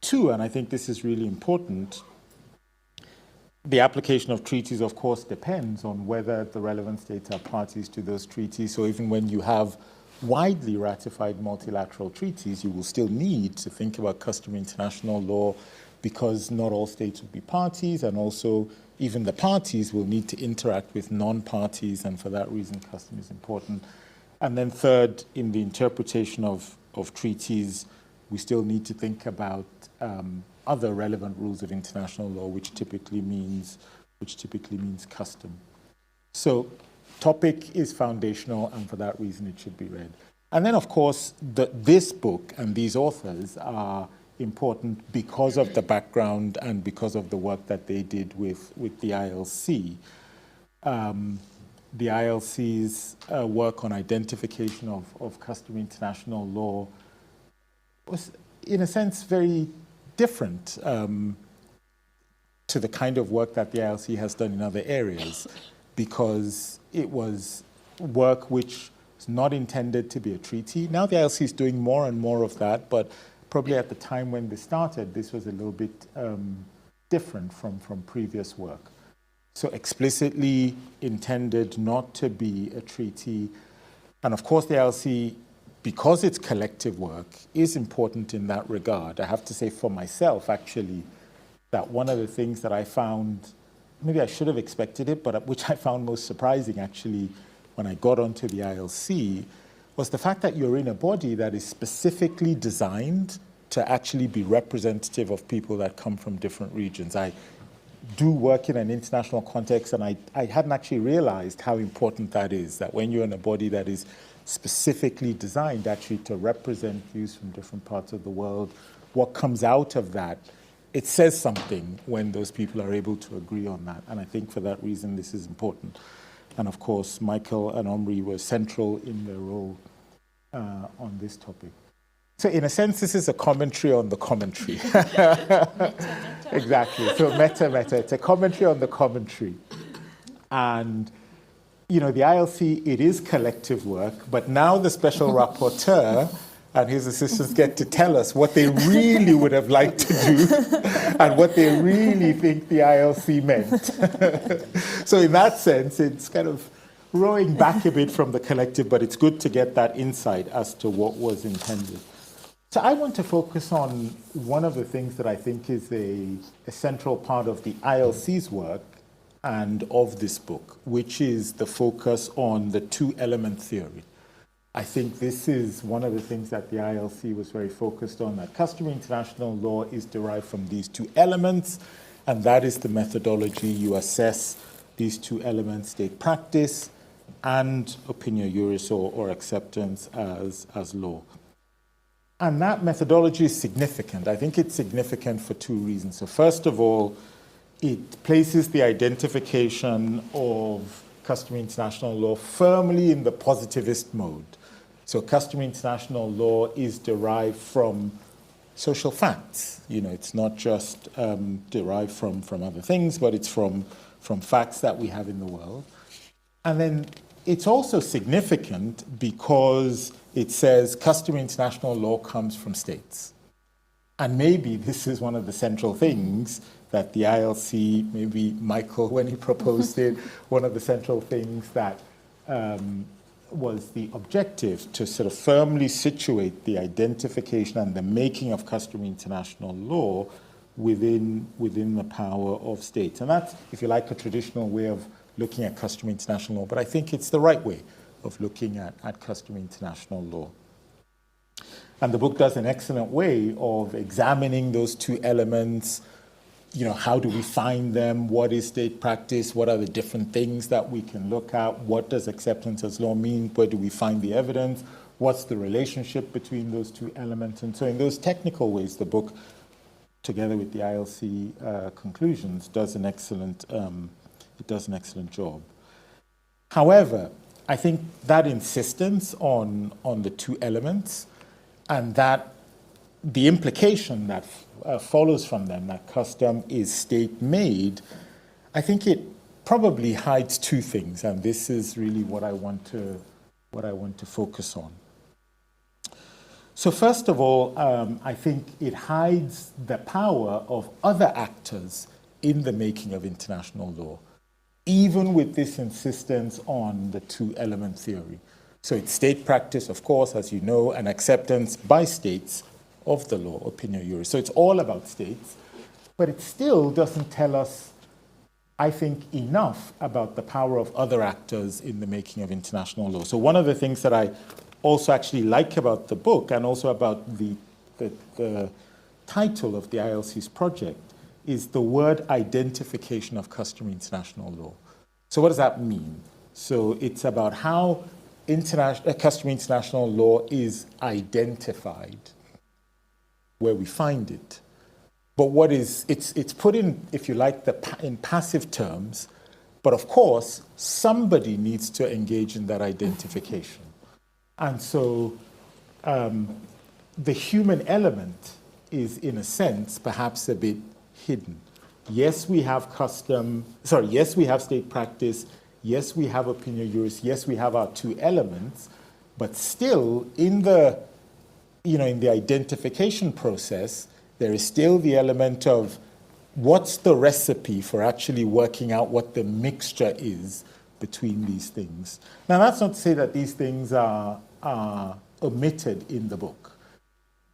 [SPEAKER 7] Two, and I think this is really important, the application of treaties, of course, depends on whether the relevant states are parties to those treaties. So even when you have widely ratified multilateral treaties, you will still need to think about customary international law because not all states will be parties, and also even the parties will need to interact with non-parties, and for that reason, custom is important. And then third, in the interpretation of treaties, we still need to think about other relevant rules of international law, which typically means custom. So topic is foundational, and for that reason it should be read. And then, of course, this book and these authors are important because of the background and because of the work that they did with the ILC. The ILC's work on identification of customary international law was, in a sense, very different to the kind of work that the ILC has done in other areas, because it was work which was not intended to be a treaty. Now the ILC is doing more and more of that, but probably at the time when this started, this was a little bit different from previous work. So explicitly intended not to be a treaty. And of course the ILC, because it's collective work, is important in that regard. I have to say for myself, actually, that one of the things that I found, maybe I should have expected it, but which I found most surprising, actually, when I got onto the ILC, was the fact that you're in a body that is specifically designed to actually be representative of people that come from different regions. I do work in an international context, and I hadn't actually realized how important that is, that when you're in a body that is specifically designed actually to represent views from different parts of the world, what comes out of that it says something when those people are able to agree on that. And I think for that reason, this is important. And of course, Michael and Omri were central in their role on this topic. So in a sense, this is a commentary on the commentary. Exactly. So meta. It's a commentary on the commentary. And, you know, the ILC, it is collective work, but now the special rapporteur and his assistants get to tell us what they really would have liked to do and what they really think the ILC meant. So in that sense, it's kind of rowing back a bit from the collective, but it's good to get that insight as to what was intended. So I want to focus on one of the things that I think is a central part of the ILC's work and of this book, which is the focus on the two-element theory. I think this is one of the things that the ILC was very focused on, that customary international law is derived from these two elements, and that is the methodology you assess these two elements, state practice and opinio juris or acceptance as law. And that methodology is significant. I think it's significant for two reasons. So first of all, it places the identification of customary international law firmly in the positivist mode. So customary international law is derived from social facts. You know, it's not just derived from other things, but it's from facts that we have in the world. And then it's also significant because it says customary international law comes from states. And maybe this is one of the central things that the ILC, maybe Michael, when he proposed it, one of the central things that was the objective to sort of firmly situate the identification and the making of customary international law within the power of states. And that's, if you like, a traditional way of looking at customary international law, but I think it's the right way of looking at customary international law. And the book does an excellent way of examining those two elements. You know, how do we find them? What is state practice? What are the different things that we can look at? What does acceptance as law mean? Where do we find the evidence? What's the relationship between those two elements? And so in those technical ways, the book, together with the ILC conclusions, does an excellent job. However, I think that insistence on the two elements and that the implication that follows from them, that custom is state-made, I think it probably hides two things, and this is really what I want to focus on. So first of all, I think it hides the power of other actors in the making of international law, even with this insistence on the two-element theory. So it's state practice, of course, as you know, and acceptance by states of the law, opinio juris. So it's all about states, but it still doesn't tell us, I think, enough about the power of other actors in the making of international law. So one of the things that I also actually like about the book and also about the title of the ILC's project is the word identification of customary international law. So what does that mean? So it's about how customary international law is identified, where we find it. But it's put in, if you like, in passive terms, but of course, somebody needs to engage in that identification. And so the human element is, in a sense, perhaps a bit hidden. Yes, we have yes, we have state practice, yes, we have opinio juris, yes, we have our two elements, but still in the identification process, there is still the element of what's the recipe for actually working out what the mixture is between these things. Now, that's not to say that these things are omitted in the book.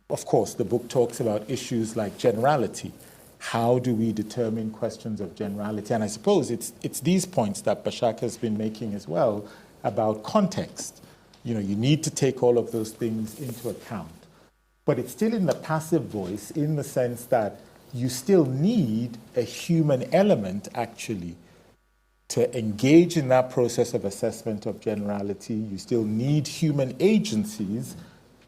[SPEAKER 7] Of course, the book talks about issues like generality. How do we determine questions of generality? And I suppose it's these points that Bashak has been making as well about context. You know, you need to take all of those things into account. But it's still in the passive voice in the sense that you still need a human element, actually, to engage in that process of assessment of generality. You still need human agencies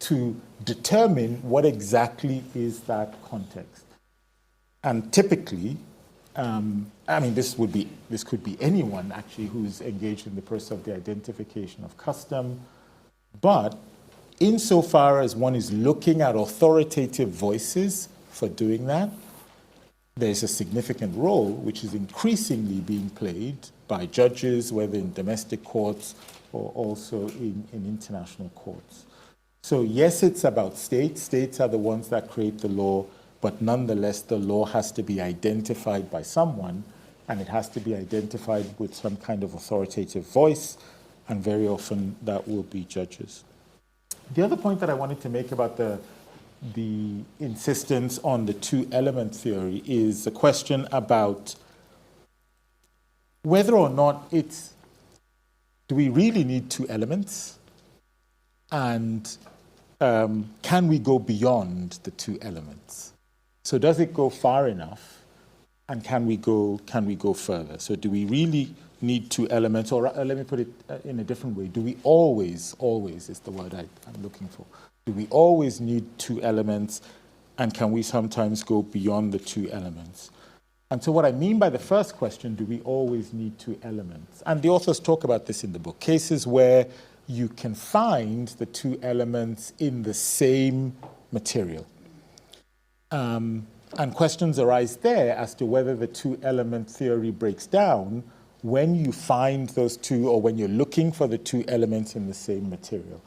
[SPEAKER 7] to determine what exactly is that context. And typically, I mean, this could be anyone actually who's engaged in the process of the identification of custom, but insofar as one is looking at authoritative voices for doing that, there's a significant role which is increasingly being played by judges, whether in domestic courts or also in international courts. So yes, it's about states. States are the ones that create the law, but nonetheless, the law has to be identified by someone, and it has to be identified with some kind of authoritative voice, and very often that will be judges. The other point that I wanted to make about the insistence on the two-element theory is a question about whether or not do we really need two elements? And can we go beyond the two elements? So does it go far enough? And can we go further? So do we really need two elements? Or let me put it in a different way. Do we always is the word I'm looking for. Do we always need two elements? And can we sometimes go beyond the two elements? And so what I mean by the first question, do we always need two elements? And the authors talk about this in the book. Cases where you can find the two elements in the same material. And questions arise there as to whether the two-element theory breaks down when you find those two, or when you're looking for the two elements in the same material.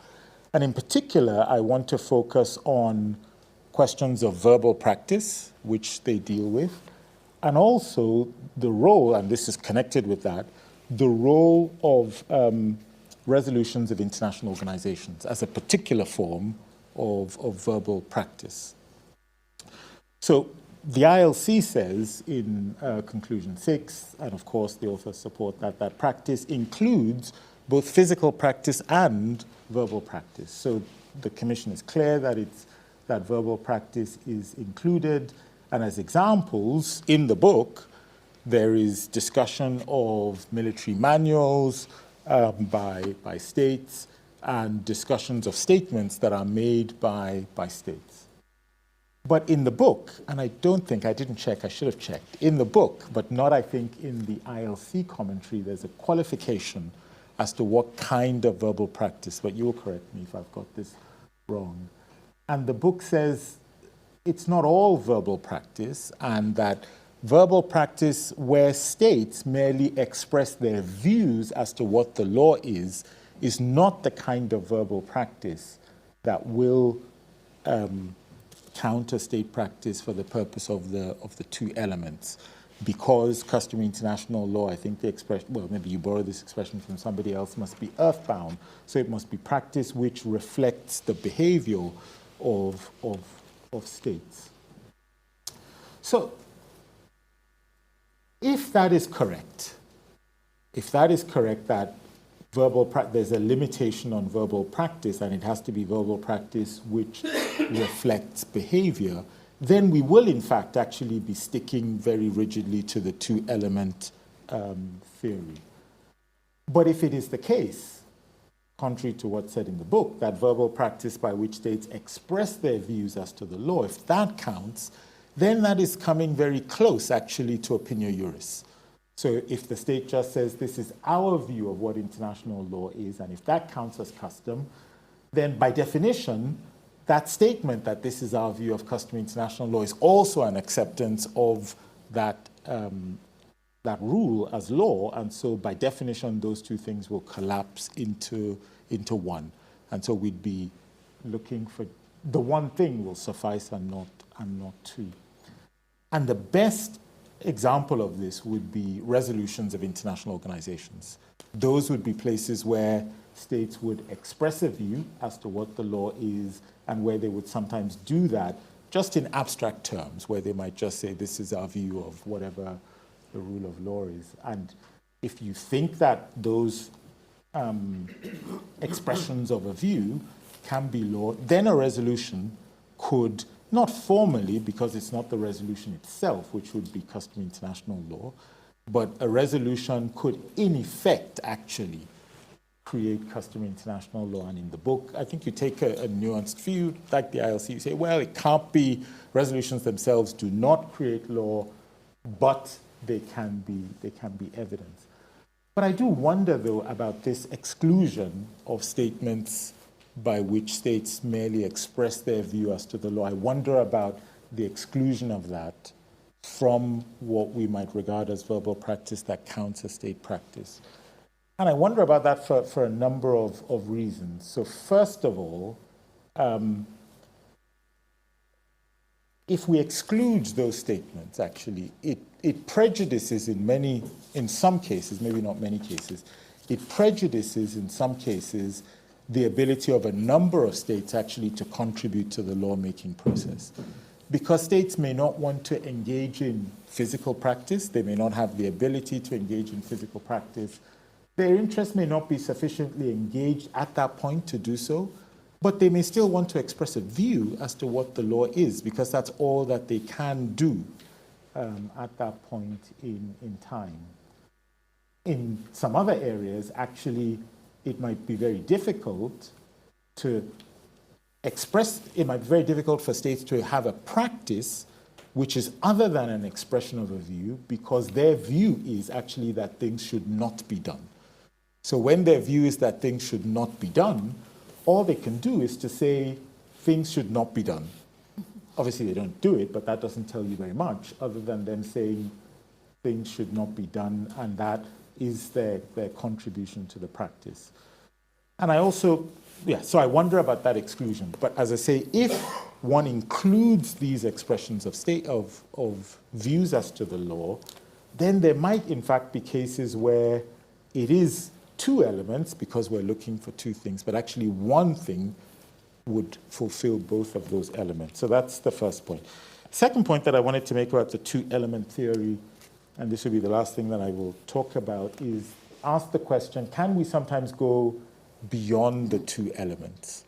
[SPEAKER 7] And in particular, I want to focus on questions of verbal practice, which they deal with, and also the role, and this is connected with that, the role of resolutions of international organizations as a particular form of verbal practice. So the ILC says in conclusion 6, and of course the authors support that practice includes both physical practice and verbal practice. So the Commission is clear that verbal practice is included, and as examples in the book, there is discussion of military manuals by states, and discussions of statements that are made by states. But in the book, and I didn't check, I should have checked, in the book, but not I think in the ILC commentary, there's a qualification as to what kind of verbal practice, but you will correct me if I've got this wrong. And the book says it's not all verbal practice, and that verbal practice where states merely express their views as to what the law is not the kind of verbal practice that will counter state practice for the purpose of the two elements. Because customary international law, I think the expression, well, maybe you borrow this expression from somebody else, must be earthbound. So it must be practice which reflects the behavior of states. So if that is correct that there's a limitation on verbal practice, and it has to be verbal practice which reflects behavior, then we will in fact actually be sticking very rigidly to the two-element theory. But if it is the case, contrary to what's said in the book, that verbal practice by which states express their views as to the law, if that counts, then that is coming very close actually to opinio juris. So if the state just says this is our view of what international law is, and if that counts as custom, then by definition, that statement that this is our view of customary international law is also an acceptance of that rule as law, and so by definition, those two things will collapse into one. And so we'd be looking for the one thing will suffice and not two. And the best example of this would be resolutions of international organizations. Those would be places where states would express a view as to what the law is, and where they would sometimes do that just in abstract terms, where they might just say, this is our view of whatever the rule of law is. And if you think that those expressions of a view can be law, then a resolution could, not formally, because it's not the resolution itself, which would be customary international law, but a resolution could in effect actually create customary international law. And in the book, I think you take a nuanced view, like the ILC. You say, well, it can't be, resolutions themselves do not create law, but they can be evidence. But I do wonder, though, about this exclusion of statements by which states merely express their view as to the law. I wonder about the exclusion of that from what we might regard as verbal practice that counts as state practice. And I wonder about that for a number of reasons. So first of all, if we exclude those statements, actually, it prejudices in some cases, maybe not many cases, it prejudices in some cases the ability of a number of states actually to contribute to the lawmaking process. Because states may not want to engage in physical practice, they may not have the ability to engage in physical practice, their interest may not be sufficiently engaged at that point to do so, but they may still want to express a view as to what the law is, because that's all that they can do at that point in time. In some other areas, actually, it might be very difficult to express, it might be very difficult for states to have a practice which is other than an expression of a view, because their view is actually that things should not be done. So when their view is that things should not be done, all they can do is to say things should not be done. Obviously, they don't do it, but that doesn't tell you very much, other than them saying things should not be done, and that is their contribution to the practice. And I also, so I wonder about that exclusion. But as I say, if one includes these expressions of views as to the law, then there might in fact be cases where it is two elements, because we're looking for two things, but actually one thing would fulfill both of those elements. So that's the first point. Second point that I wanted to make about the two-element theory, and this will be the last thing that I will talk about, is ask the question, can we sometimes go beyond the two elements?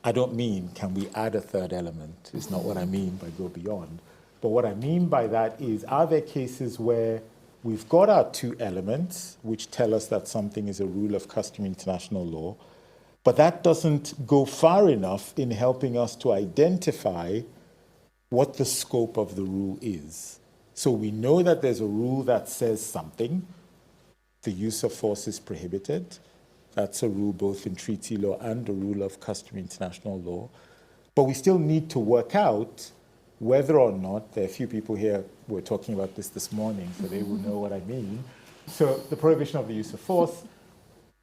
[SPEAKER 7] I don't mean, can we add a third element? It's not what I mean by go beyond. But what I mean by that is, are there cases where we've got our two elements, which tell us that something is a rule of customary international law, but that doesn't go far enough in helping us to identify what the scope of the rule is. So we know that there's a rule that says something, the use of force is prohibited. That's a rule both in treaty law and a rule of customary international law. But we still need to work out whether or not, there are a few people here who were talking about this morning, so they will know what I mean. So the prohibition of the use of force,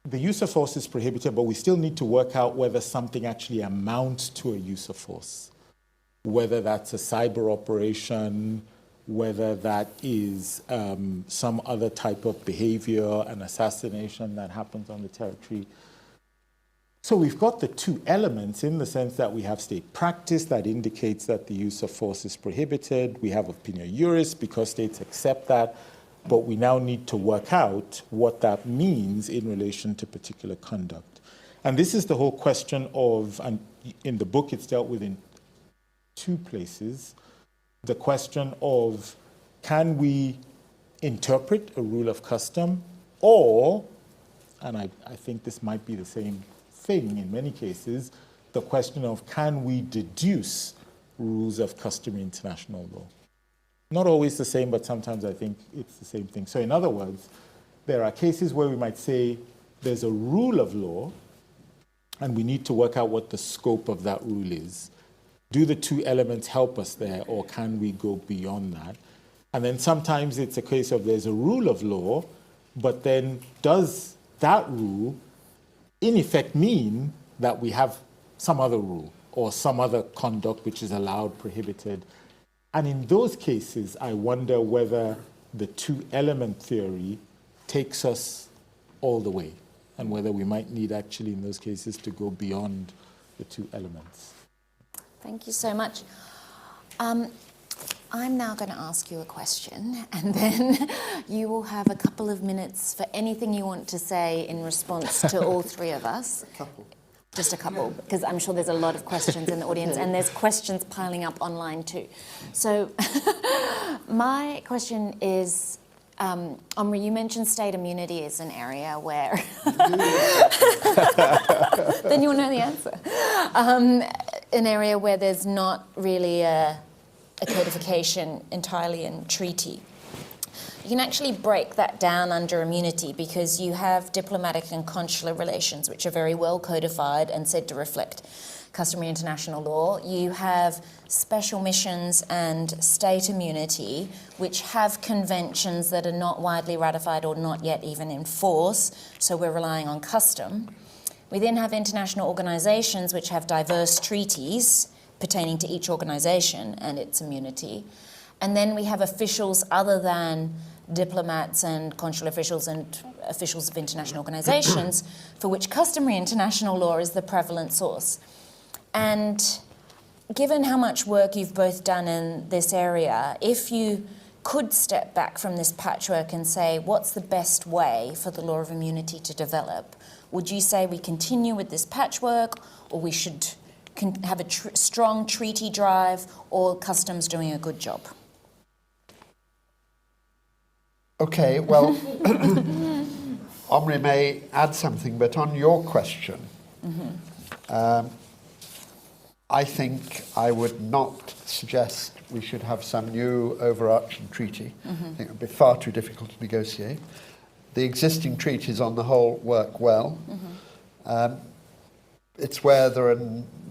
[SPEAKER 7] the use of force is prohibited, but we still need to work out whether something actually amounts to a use of force, whether that's a cyber operation, whether that is some other type of behavior, an assassination that happens on the territory. So we've got the two elements in the sense that we have state practice that indicates that the use of force is prohibited. We have opinio juris because states accept that, but we now need to work out what that means in relation to particular conduct. And this is the whole question of, and in the book it's dealt with in two places, the question of, can we interpret a rule of custom, or, and I think this might be the same thing in many cases, the question of, can we deduce rules of customary international law? Not always the same, but sometimes I think it's the same thing. So in other words, there are cases where we might say there's a rule of law and we need to work out what the scope of that rule is. Do the two elements help us there, or can we go beyond that? And then sometimes it's a case of there's a rule of law, but then does that rule in effect mean that we have some other rule or some other conduct which is allowed, prohibited? And in those cases, I wonder whether the two-element theory takes us all the way, and whether we might need actually in those cases to go beyond the two elements.
[SPEAKER 1] Thank you so much. I'm now going to ask you a question, and then you will have a couple of minutes for anything you want to say in response to all three of us.
[SPEAKER 2] A couple.
[SPEAKER 1] Just a couple, because I'm sure there's a lot of questions in the audience, and there's questions piling up online too. So my question is,
[SPEAKER 3] Omri, you mentioned state immunity as an area where... then you'll know the answer. An area where there's not really a codification entirely in treaty. You can actually break that down under immunity because you have diplomatic and consular relations, which are very well codified and said to reflect customary international law. You have special missions and state immunity, which have conventions that are not widely ratified or not yet even in force, so we're relying on custom. We then have international organizations which have diverse treaties pertaining to each organization and its immunity. And then we have officials other than diplomats and consular officials and officials of international organizations for which customary international law is the prevalent source. And given how much work you've both done in this area, if you could step back from this patchwork and say, what's the best way for the law of immunity to develop? Would you say we continue with this patchwork, or we should have a strong treaty drive, or customs doing a good job?
[SPEAKER 2] Okay, well, Omri may add something, but on your question, I think I would not suggest we should have some new overarching treaty. I think it would be far too difficult to negotiate. The existing treaties on the whole work well. It's where there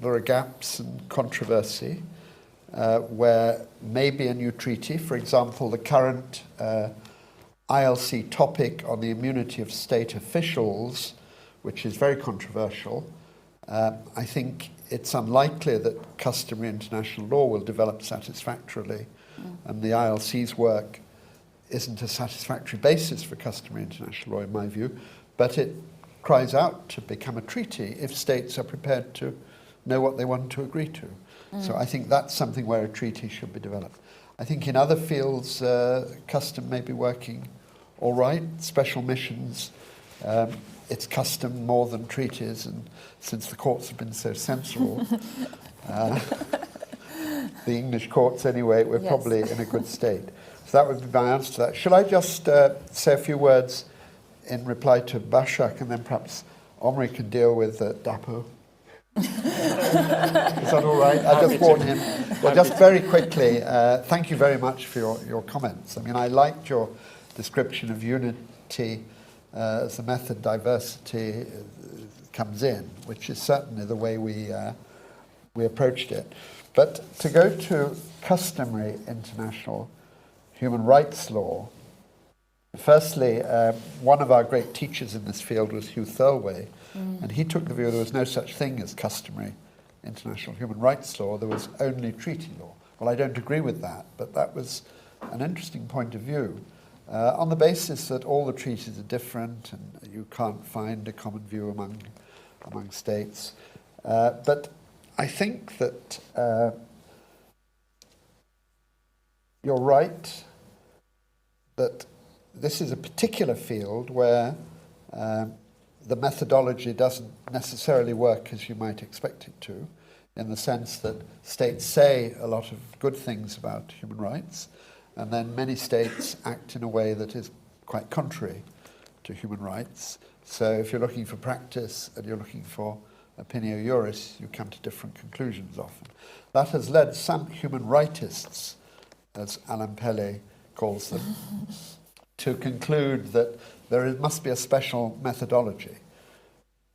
[SPEAKER 2] are gaps and controversy, where maybe a new treaty, for example, the current ILC topic on the immunity of state officials, which is very controversial. I think it's unlikely that customary international law will develop satisfactorily, and the ILC's work isn't a satisfactory basis for customary international law, in my view, but it cries out to become a treaty if states are prepared to know what they want to agree to. So I think that's something where a treaty should be developed. I think in other fields, custom may be working all right. Special missions, it's custom more than treaties, and since the courts have been so sensible, the English courts anyway, we're probably in a good state. So that would be my answer to that. Shall I just say a few words in reply to Bashak, and then perhaps Omri can deal with Dapo? Is that all right? I'll just warn him. Well, just very quickly, thank you very much for your comments. I mean, I liked your description of unity as the method, diversity comes in, which is certainly the way we approached it. But to go to customary international human rights law, firstly, one of our great teachers in this field was Hugh Thirlway, and he took the view there was no such thing as customary international human rights law, there was only treaty law. Well, I don't agree with that, but that was an interesting point of view, on the basis that all the treaties are different and you can't find a common view among states. But I think that you're right that this is a particular field where the methodology doesn't necessarily work as you might expect it to, in the sense that states say a lot of good things about human rights, and then many states act in a way that is quite contrary to human rights. So if you're looking for practice and you're looking for opinio juris, you come to different conclusions often. That has led some human rightists, as Alain Pellet calls them, to conclude that there must be a special methodology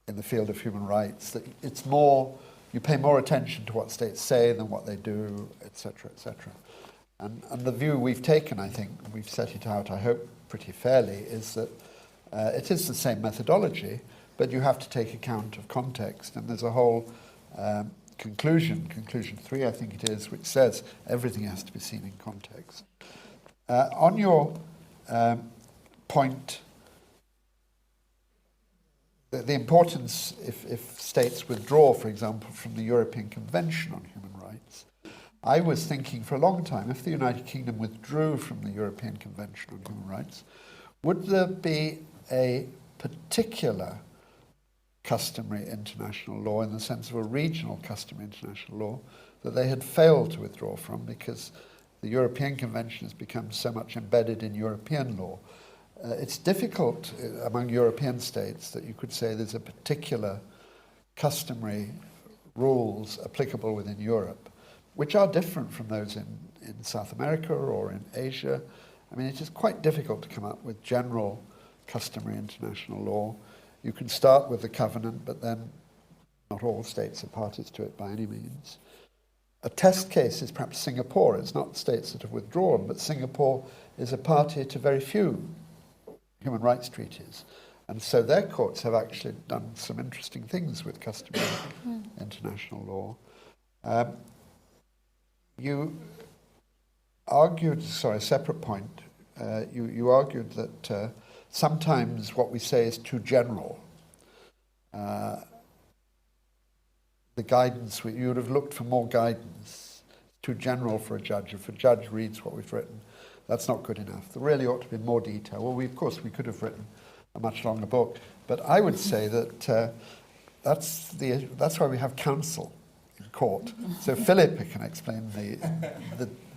[SPEAKER 2] in the field of human rights, that it's more, you pay more attention to what states say than what they do, etc., etc. And the view we've taken, I think, we've set it out, I hope, pretty fairly, is that it is the same methodology, but you have to take account of context, and there's a whole conclusion 3, I think it is, which says everything has to be seen in context. On your point, the importance, if states withdraw, for example, from the European Convention on Human Rights, I was thinking for a long time, if the United Kingdom withdrew from the European Convention on Human Rights, would there be a particular customary international law, in the sense of a regional customary international law, that they had failed to withdraw from, because the European Convention has become so much embedded in European law. It's difficult among European states that you could say there's a particular customary rules applicable within Europe, which are different from those in South America or in Asia. I mean, it is quite difficult to come up with general customary international law. You can start with the covenant, but then not all states are parties to it by any means. A test case is perhaps Singapore. It's not states that have withdrawn, but Singapore is a party to very few human rights treaties. And so their courts have actually done some interesting things with customary international law. You argued, sorry, a separate point, you argued that sometimes what we say is too general. The guidance, you would have looked for more guidance, too general for a judge. If a judge reads what we've written, that's not good enough. There really ought to be more detail. Well, of course, we could have written a much longer book, but I would say that that's why we have counsel in court. So Philippa can explain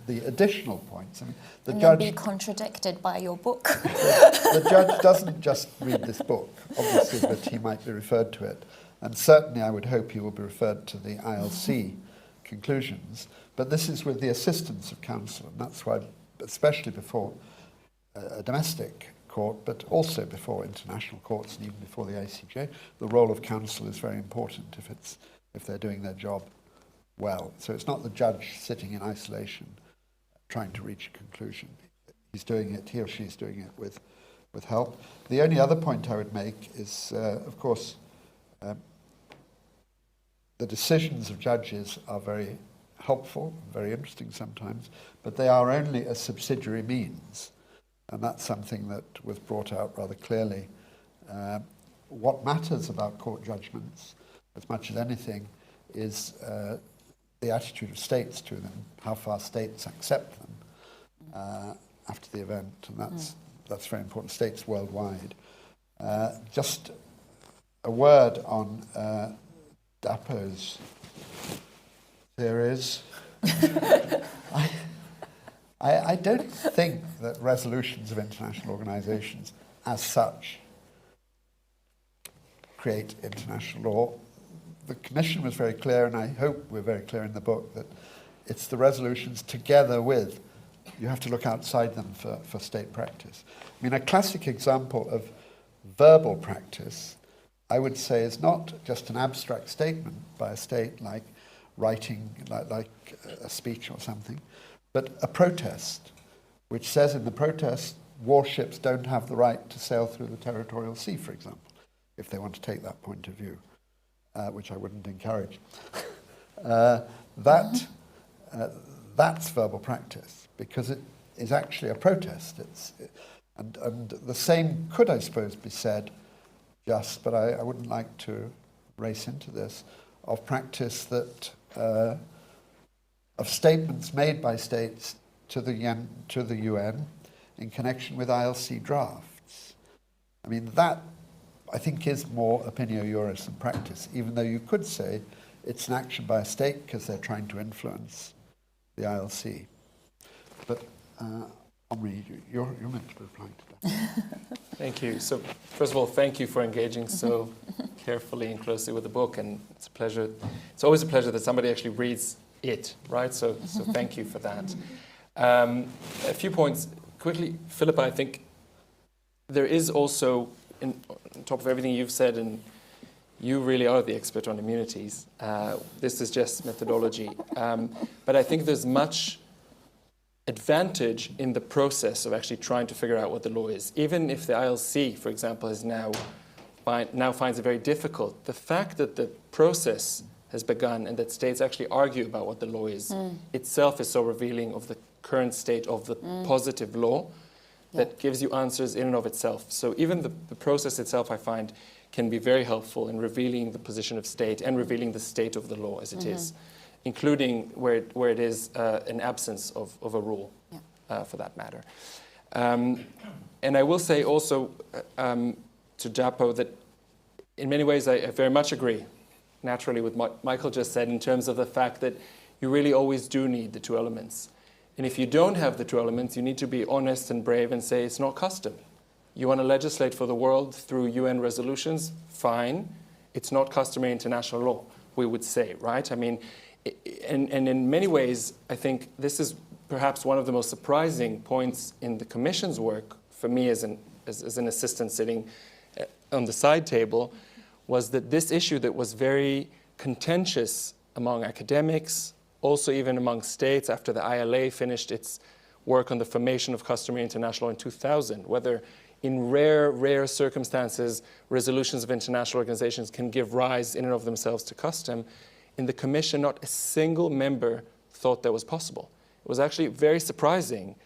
[SPEAKER 2] the additional points. I mean, the judge
[SPEAKER 3] you'll be contradicted by your book.
[SPEAKER 2] the judge doesn't just read this book, obviously, but he might be referred to it. And certainly I would hope he will be referred to the ILC conclusions. But this is with the assistance of counsel, and that's why, especially before a domestic court, but also before international courts and even before the ICJ, the role of counsel is very important if they're doing their job well. So it's not the judge sitting in isolation trying to reach a conclusion. He or she is doing it with help. The only other point I would make is, of course, the decisions of judges are very helpful, very interesting sometimes, but they are only a subsidiary means. And that's something that was brought out rather clearly. What matters about court judgments, as much as anything, is the attitude of states to them, how far states accept them after the event, and that's very important, states worldwide. Just a word on Dapo's theories. I don't think that resolutions of international organizations as such create international law. The Commission was very clear, and I hope we're very clear in the book, that it's the resolutions together with, you have to look outside them for state practice. I mean, a classic example of verbal practice, I would say, is not just an abstract statement by a state like writing, like a speech or something, but a protest, which says in the protest, warships don't have the right to sail through the territorial sea, for example, if they want to take that point of view, which I wouldn't encourage. That's verbal practice, because it is actually a protest. And the same could, I suppose, be said just, but I wouldn't like to race into this, of practice that of statements made by states to the UN in connection with ILC drafts. I mean, that, I think, is more opinio juris than practice, even though you could say it's an action by a state because they're trying to influence the ILC. But, Omri, you're meant to be replying to that.
[SPEAKER 4] Thank you. So, first of all, thank you for engaging so carefully and closely with the book, and it's a pleasure. It's always a pleasure that somebody actually reads it, right? So thank you for that. A few points quickly, Philippa. I think there is also, on top of everything you've said, and you really are the expert on immunities. This is just methodology, but I think there's much advantage in the process of actually trying to figure out what the law is. Even if the ILC, for example, is now finds it very difficult, the fact that the process has begun and that states actually argue about what the law is itself is so revealing of the current state of the positive law that gives you answers in and of itself. So even the process itself, I find, can be very helpful in revealing the position of state and revealing the state of the law as it is, including where it is an absence of a rule, for that matter. And I will say also to Dapo that in many ways I very much agree, naturally, with what Michael just said in terms of the fact that you really always do need the two elements. And if you don't have the two elements, you need to be honest and brave and say it's not custom. You want to legislate for the world through UN resolutions? Fine. It's not customary international law, we would say, right? I mean, and in many ways, I think this is perhaps one of the most surprising points in the Commission's work, for me as an assistant sitting on the side table, was that this issue that was very contentious among academics, also even among states after the ILA finished its work on the formation of customary international law in 2000, whether in rare circumstances, resolutions of international organizations can give rise in and of themselves to custom. In the Commission, not a single member thought that was possible. It was actually very surprising.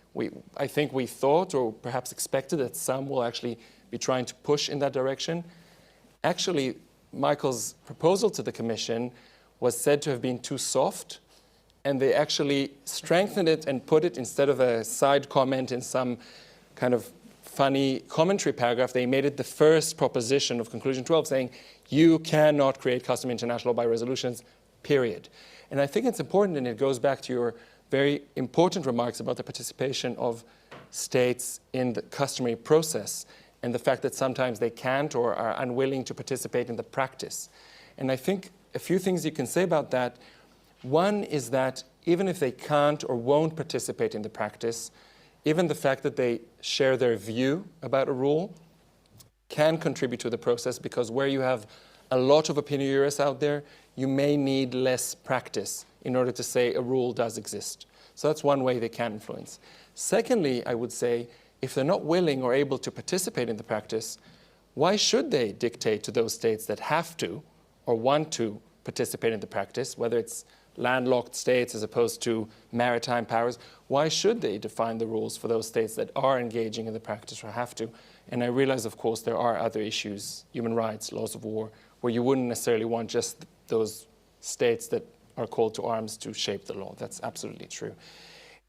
[SPEAKER 4] I think we thought, or perhaps expected, that some will actually be trying to push in that direction. Actually, Michael's proposal to the Commission was said to have been too soft, and they actually strengthened it and put it, instead of a side comment in some kind of funny commentary paragraph, they made it the first proposition of Conclusion 12, saying, you cannot create custom international law by resolutions, period. And I think it's important, and it goes back to your very important remarks about the participation of states in the customary process and the fact that sometimes they can't or are unwilling to participate in the practice. And I think a few things you can say about that. One is that even if they can't or won't participate in the practice, even the fact that they share their view about a rule can contribute to the process, because where you have a lot of opinion jurists out there, you may need less practice in order to say a rule does exist. So that's one way they can influence. Secondly, I would say, if they're not willing or able to participate in the practice, why should they dictate to those states that have to or want to participate in the practice, whether it's landlocked states as opposed to maritime powers? Why should they define the rules for those states that are engaging in the practice or have to? And I realize, of course, there are other issues, human rights, laws of war, where you wouldn't necessarily want just those states that are called to arms to shape the law. That's absolutely true.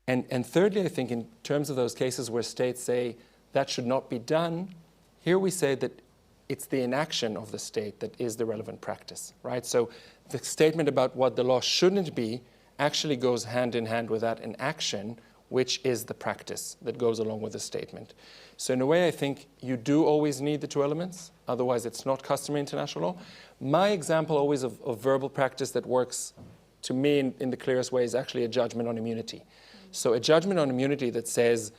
[SPEAKER 4] And thirdly, I think in terms of those cases where states say that should not be done, here we say that it's the inaction of the state that is the relevant practice, right? So the statement about what the law shouldn't be actually goes hand in hand with that inaction, which is the practice that goes along with the statement. So in a way, I think you do always need the two elements. Otherwise, it's not customary international law. My example always of verbal practice that works to me in the clearest way is actually a judgment on immunity. So a judgment on immunity that says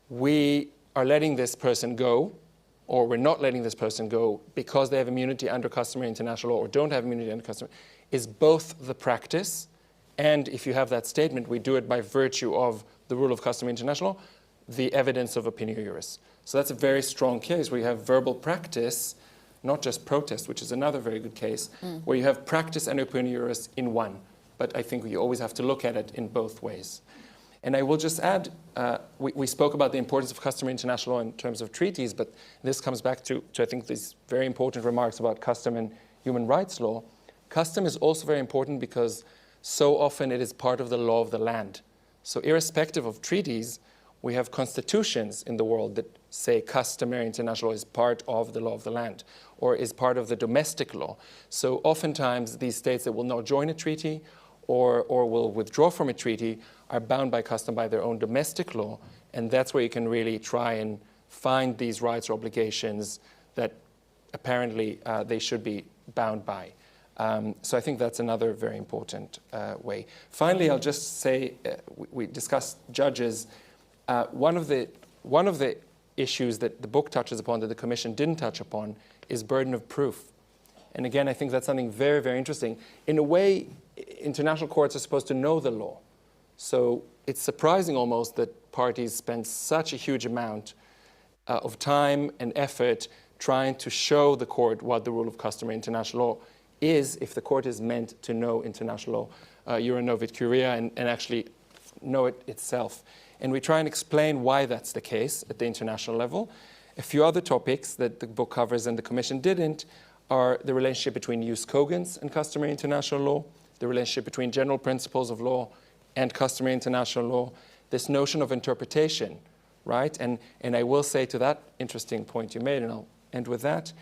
[SPEAKER 4] we are letting this person go, or we're not letting this person go because they have immunity under customary international law or don't have immunity under customary, is both the practice, and if you have that statement, we do it by virtue of the rule of customary international law, the evidence of opinio juris. So that's a very strong case where you have verbal practice, not just protest, which is another very good case, where you have practice and opinio juris in one. But I think we always have to look at it in both ways. And I will just add, we spoke about the importance of customary international law in terms of treaties, but this comes back to I think these very important remarks about custom and human rights law. Custom is also very important because so often it is part of the law of the land. So irrespective of treaties, we have constitutions in the world that say customary international law is part of the law of the land or is part of the domestic law. So oftentimes these states that will not join a treaty or will withdraw from a treaty are bound by custom by their own domestic law, and that's where you can really try and find these rights or obligations that apparently they should be bound by. So I think that's another very important way. Finally, I'll just say, we discussed judges. One of the issues that the book touches upon that the Commission didn't touch upon is burden of proof. And again, I think that's something very, very interesting. In a way, international courts are supposed to know the law. So it's surprising almost that parties spend such a huge amount of time and effort trying to show the court what the rule of customary international law is, if the court is meant to know international law, Jura Novit Curia, and actually know it itself. And we try and explain why that's the case at the international level. A few other topics that the book covers and the Commission didn't are the relationship between jus cogens and customary international law, the relationship between general principles of law and customary international law, this notion of interpretation, right? And I will say to that interesting point you made, and I'll end with that,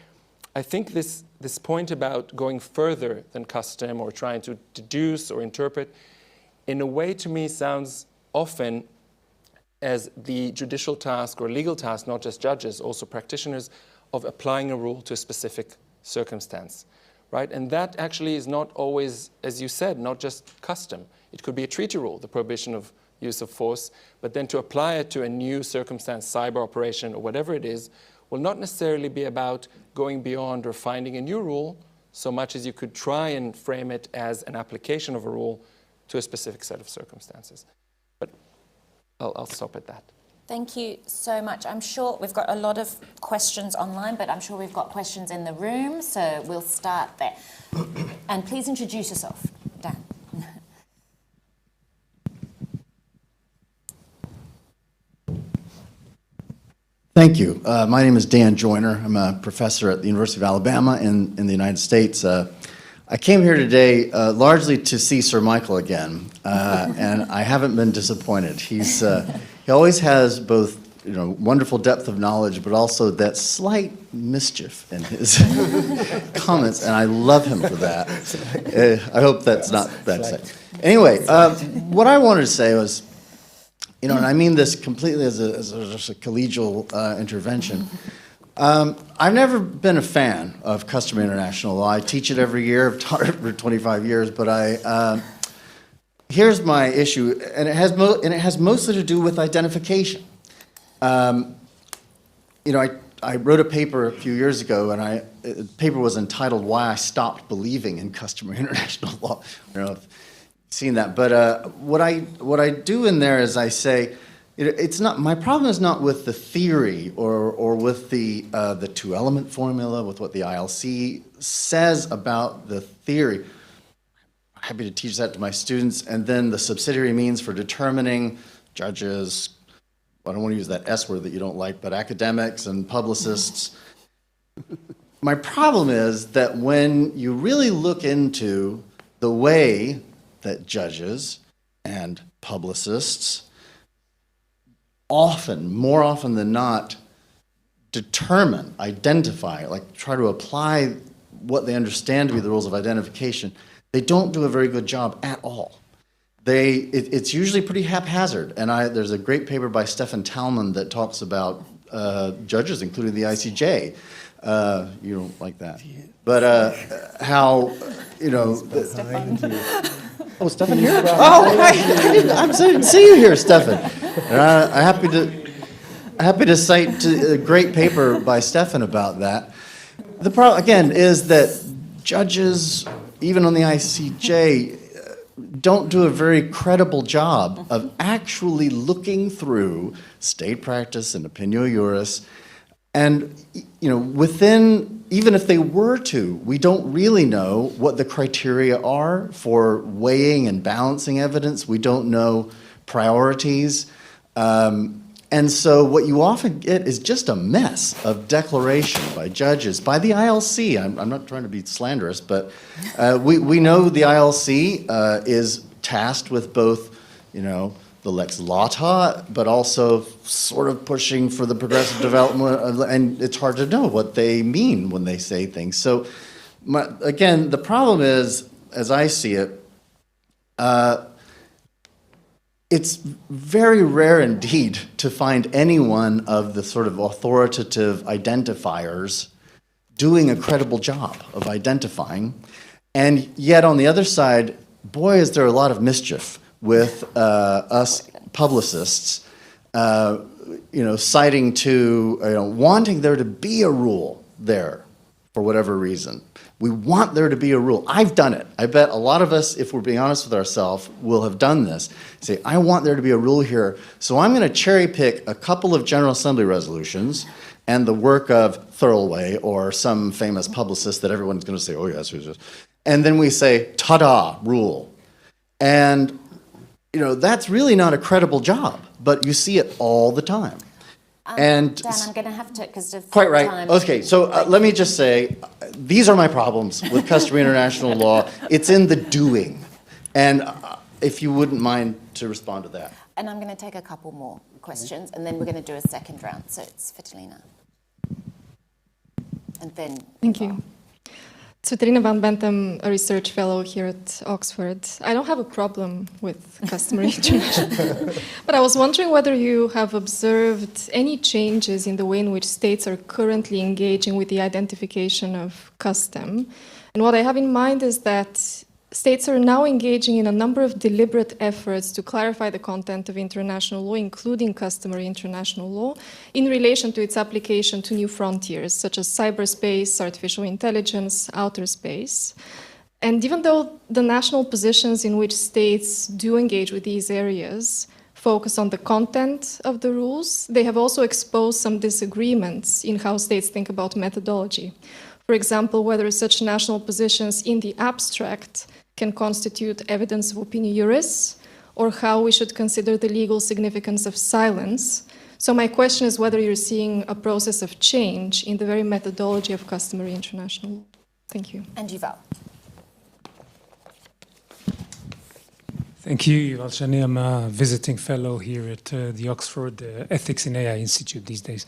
[SPEAKER 4] I think this point about going further than custom or trying to deduce or interpret, in a way to me sounds often as the judicial task or legal task, not just judges, also practitioners, of applying a rule to a specific circumstance, right? And that actually is not always, as you said, not just custom. It could be a treaty rule, the prohibition of use of force, but then to apply it to a new circumstance, cyber operation or whatever it is, will not necessarily be about going beyond or finding a new rule so much as you could try and frame it as an application of a rule to a specific set of circumstances. But I'll stop at that.
[SPEAKER 3] Thank you so much. I'm sure we've got a lot of questions online, but I'm sure we've got questions in the room, so we'll start there. And please introduce yourself, Dan.
[SPEAKER 8] Thank you. My name is Dan Joyner. I'm a professor at the University of Alabama in the United States. I came here today largely to see Sir Michael again, and I haven't been disappointed. He always has both, wonderful depth of knowledge, but also that slight mischief in his comments, and I love him for that. I hope that's not bad to say. Anyway, what I wanted to say was, and I mean this completely as a collegial intervention. I've never been a fan of customary international law. I teach it every year. I've taught it for 25 years, but here's my issue, and it has mostly to do with identification. I wrote a paper a few years ago, and the paper was entitled "Why I Stopped Believing in Customary International Law." I don't know if you've seen that, but what I do in there is I say, it's not, my problem is not with the theory or with the two-element formula, with what the ILC says about the theory. I'm happy to teach that to my students, and then the subsidiary means for determining judges, I don't want to use that S word that you don't like, but academics and publicists. My problem is that when you really look into the way that judges and publicists more often than not, determine, identify, try to apply what they understand to be the rules of identification, they don't do a very good job at all. It's usually pretty haphazard, and there's a great paper by Stefan Talman that talks about judges, including the ICJ. You don't like that, but how Oh, Stefan here? Oh, I didn't see you here, Stefan. And I'm happy to cite a great paper by Stefan about that. The problem, again, is that judges, even on the ICJ, don't do a very credible job of actually looking through state practice and opinio juris. And, even if they were to, we don't really know what the criteria are for weighing and balancing evidence. We don't know priorities. And so what you often get is just a mess of declaration by judges, by the ILC. I'm not trying to be slanderous, but we know the ILC is tasked with both, the lex lata, but also sort of pushing for the progressive development, and it's hard to know what they mean when they say things. So, again, the problem is, as I see it, it's very rare indeed to find anyone of the sort of authoritative identifiers doing a credible job of identifying. And yet, on the other side, boy, is there a lot of mischief with us publicists, citing to, wanting there to be a rule there for whatever reason. We want there to be a rule. I've done it. I bet a lot of us, if we're being honest with ourselves, will have done this. Say, I want there to be a rule here, so I'm going to cherry pick a couple of General Assembly resolutions and the work of Thirlway or some famous publicist that everyone's going to say, oh yes, and then we say, ta-da, rule. And that's really not a credible job, but you see it all the time. And
[SPEAKER 3] Dan, I'm going to have to, because of
[SPEAKER 8] quite right.
[SPEAKER 3] time.
[SPEAKER 8] Okay, so let me just say, these are my problems with customary international law. It's in the doing. And if you wouldn't mind to respond to that.
[SPEAKER 3] And I'm going to take a couple more questions, and then we're going to do a second round. So it's Vitalina. And then...
[SPEAKER 9] Thank you. Suterina van Bentham, a research fellow here at Oxford. I don't have a problem with customary international, but I was wondering whether you have observed any changes in the way in which states are currently engaging with the identification of custom. And what I have in mind is that states are now engaging in a number of deliberate efforts to clarify the content of international law, including customary international law, in relation to its application to new frontiers, such as cyberspace, artificial intelligence, outer space. And even though the national positions in which states do engage with these areas focus on the content of the rules, they have also exposed some disagreements in how states think about methodology. For example, whether such national positions in the abstract can constitute evidence of opinio juris, or how we should consider the legal significance of silence. So my question is whether you're seeing a process of change in the very methodology of customary international law. Thank you.
[SPEAKER 3] And Yuval.
[SPEAKER 10] Thank you, Yuval Shani. I'm a visiting fellow here at the Oxford Ethics in AI Institute these days.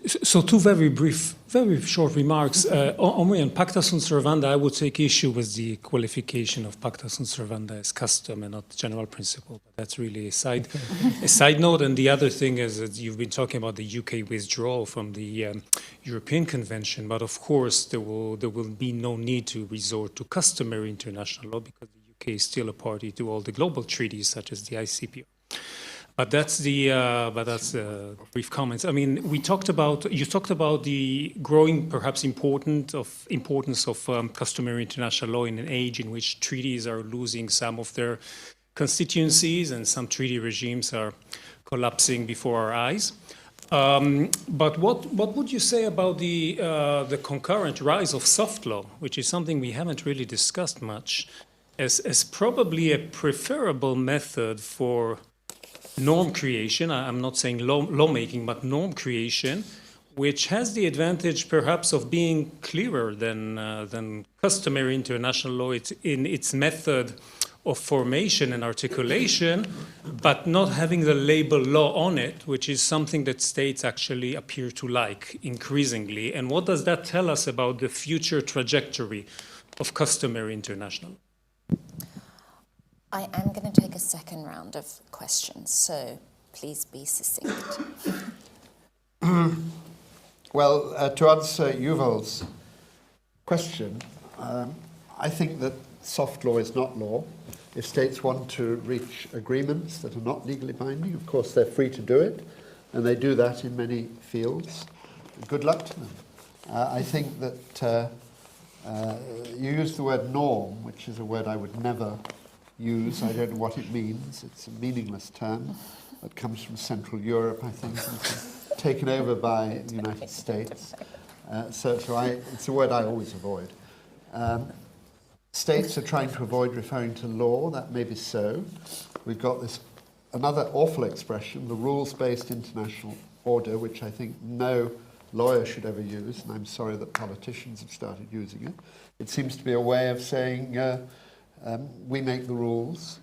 [SPEAKER 10] So two very brief, very short remarks. On pacta sunt servanda, I would take issue with the qualification of pacta sunt servanda as custom and not general principle. But that's really a side note. And the other thing is that you've been talking about the UK withdrawal from the European Convention. But of course, there will be no need to resort to customary international law because the UK is still a party to all the global treaties such as the ICPO. But that's brief comments. I mean, you talked about the growing, perhaps importance of customary international law in an age in which treaties are losing some of their constituencies and some treaty regimes are collapsing before our eyes. But what would you say about the concurrent rise of soft law, which is something we haven't really discussed much, as probably a preferable method for norm creation? I'm not saying lawmaking, but norm creation, which has the advantage perhaps of being clearer than customary international law in its method of formation and articulation, but not having the label law on it, which is something that states actually appear to like increasingly. And what does that tell us about the future trajectory of customary international law?
[SPEAKER 3] I am going to take a second round of questions, so please be succinct.
[SPEAKER 2] Well, to answer Yuval's question, I think that soft law is not law. If states want to reach agreements that are not legally binding, of course they're free to do it, and they do that in many fields. Good luck to them. I think that you use the word norm, which is a word I would never use. I don't know what it means. It's a meaningless term that comes from Central Europe, I think, and taken over by the United States. So it's a word I always avoid. States are trying to avoid referring to law. That may be so. We've got this another awful expression, the rules-based international order, which I think no lawyer should ever use, and I'm sorry that politicians have started using it. It seems to be a way of saying we make the rules.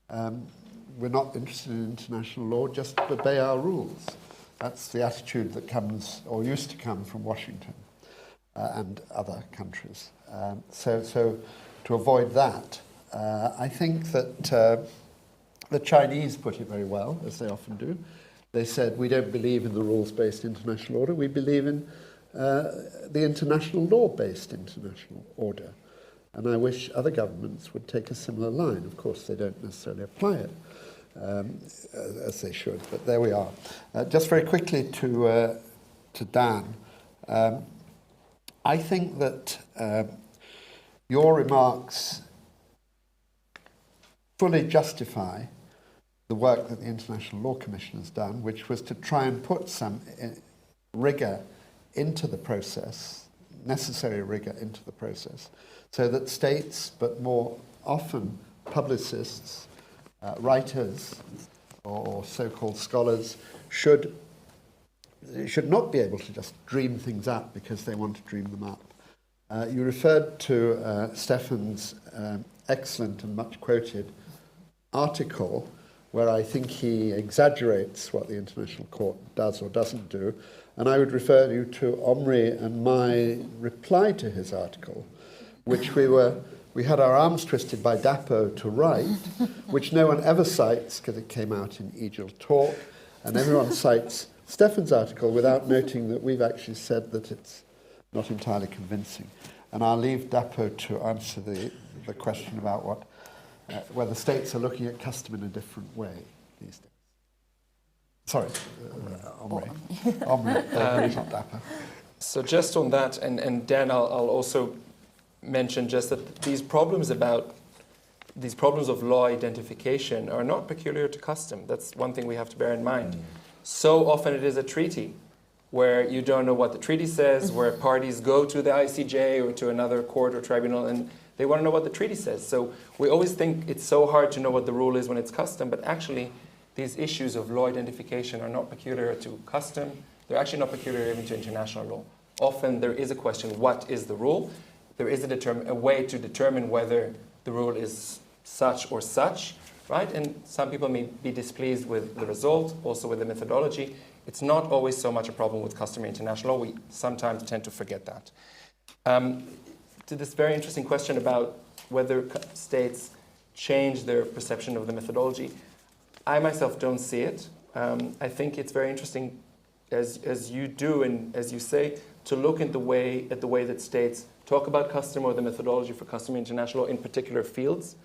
[SPEAKER 2] We're not interested in international law, just obey our rules. That's the attitude that comes, or used to come, from Washington and other countries. So to avoid that, I think that the Chinese put it very well, as they often do. They said, we don't believe in the rules-based international order, we believe in the international law-based international order. And I wish other governments would take a similar line. Of course, they don't necessarily apply it as they should, but there we are. Just very quickly to Dan, I think that your remarks fully justify the work that the International Law Commission has done, which was to try and put some rigour into the process, necessary rigour into the process, so that states, but more often publicists, writers, or so-called scholars, should not be able to just dream things up because they want to dream them up. You referred to Stefan's excellent and much quoted article where I think he exaggerates what the International Court does or doesn't do. And I would refer you to Omri and my reply to his article, which we had our arms twisted by Dapo to write, which no one ever cites because it came out in Egil Talk, and everyone cites Stefan's article without noting that we've actually said that it's not entirely convincing. And I'll leave Dapo to answer the question about whether states are looking at custom in a different way these days. Sorry, Omri. Omri, not Dapo.
[SPEAKER 4] So just on that, and Dan, I'll also mention just that these problems of law identification are not peculiar to custom. That's one thing we have to bear in mind. So often it is a treaty where you don't know what the treaty says, where parties go to the ICJ or to another court or tribunal and they want to know what the treaty says. So we always think it's so hard to know what the rule is when it's custom, but actually these issues of law identification are not peculiar to custom. They're actually not peculiar even to international law. Often there is a question, what is the rule? There is a way to determine whether the rule is such or such, right? And some people may be displeased with the result, also with the methodology. It's not always so much a problem with customary international law. We sometimes tend to forget that. To this very interesting question about whether states change their perception of the methodology, I myself don't see it. I think it's very interesting, as you do and as you say, to look at the way that states talk about custom or the methodology for customary international law in particular fields.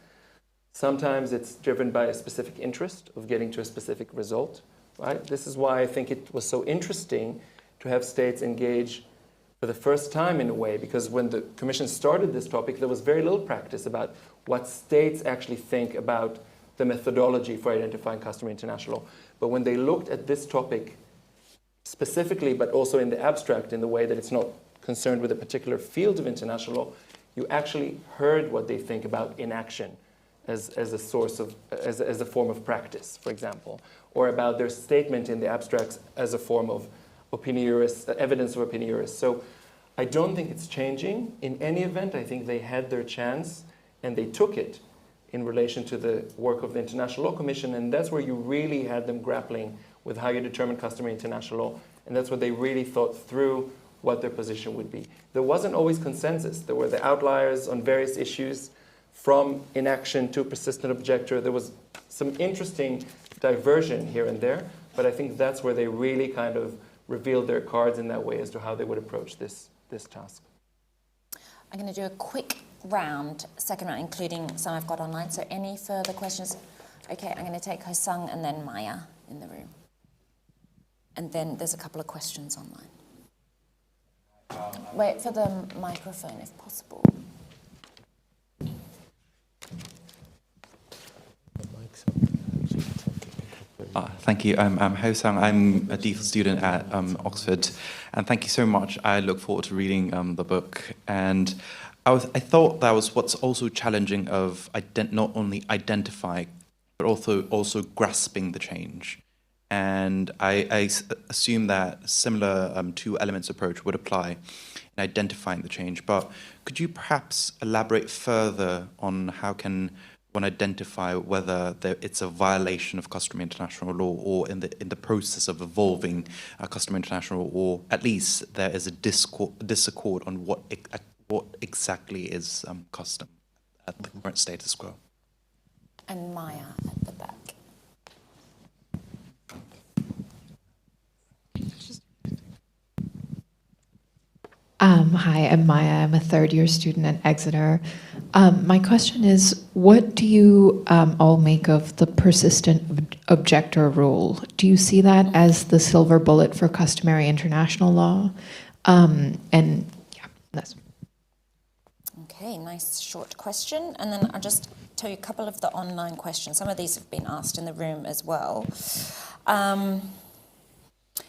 [SPEAKER 4] Sometimes it's driven by a specific interest of getting to a specific result, right? This is why I think it was so interesting to have states engage for the first time in a way, because when the Commission started this topic, there was very little practice about what states actually think about the methodology for identifying customary international law. But when they looked at this topic specifically, but also in the abstract, in the way that it's not concerned with a particular field of international law, you actually heard what they think about inaction as a source of, as a form of practice, for example, or about their statement in the abstracts as a form of evidence of opinion juris. So I don't think it's changing. In any event, I think they had their chance and they took it in relation to the work of the International Law Commission, and that's where you really had them grappling with how you determine customary international law, and that's where they really thought through what their position would be. There wasn't always consensus. There were the outliers on various issues, from inaction to persistent objector. There was some interesting diversion here and there, but I think that's where they really kind of revealed their cards in that way as to how they would approach this task.
[SPEAKER 1] I'm going to do a quick second round, including some I've got online. So any further questions? Okay, I'm going to take Hosang and then Maya in the room. And then there's a couple of questions online. Wait for the microphone if possible.
[SPEAKER 11] Thank you. I'm Hosang. I'm a DPhil student at Oxford, and thank you so much. I look forward to reading the book. And I thought that was what's also challenging of not only identifying, but also grasping the change. And I assume that similar two elements approach would apply in identifying the change. But could you perhaps elaborate further on how can one identify whether it's a violation of customary international law, or in the process of evolving customary international law, or at least there is a disaccord on what exactly is custom at the current status quo?
[SPEAKER 1] And Maya at the back.
[SPEAKER 12] Hi, I'm Maya. I'm a third-year student at Exeter. My question is, what do you all make of the persistent objector rule? Do you see that as the silver bullet for customary international law? That's.
[SPEAKER 1] Okay, nice short question. And then I'll just tell you a couple of the online questions. Some of these have been asked in the room as well.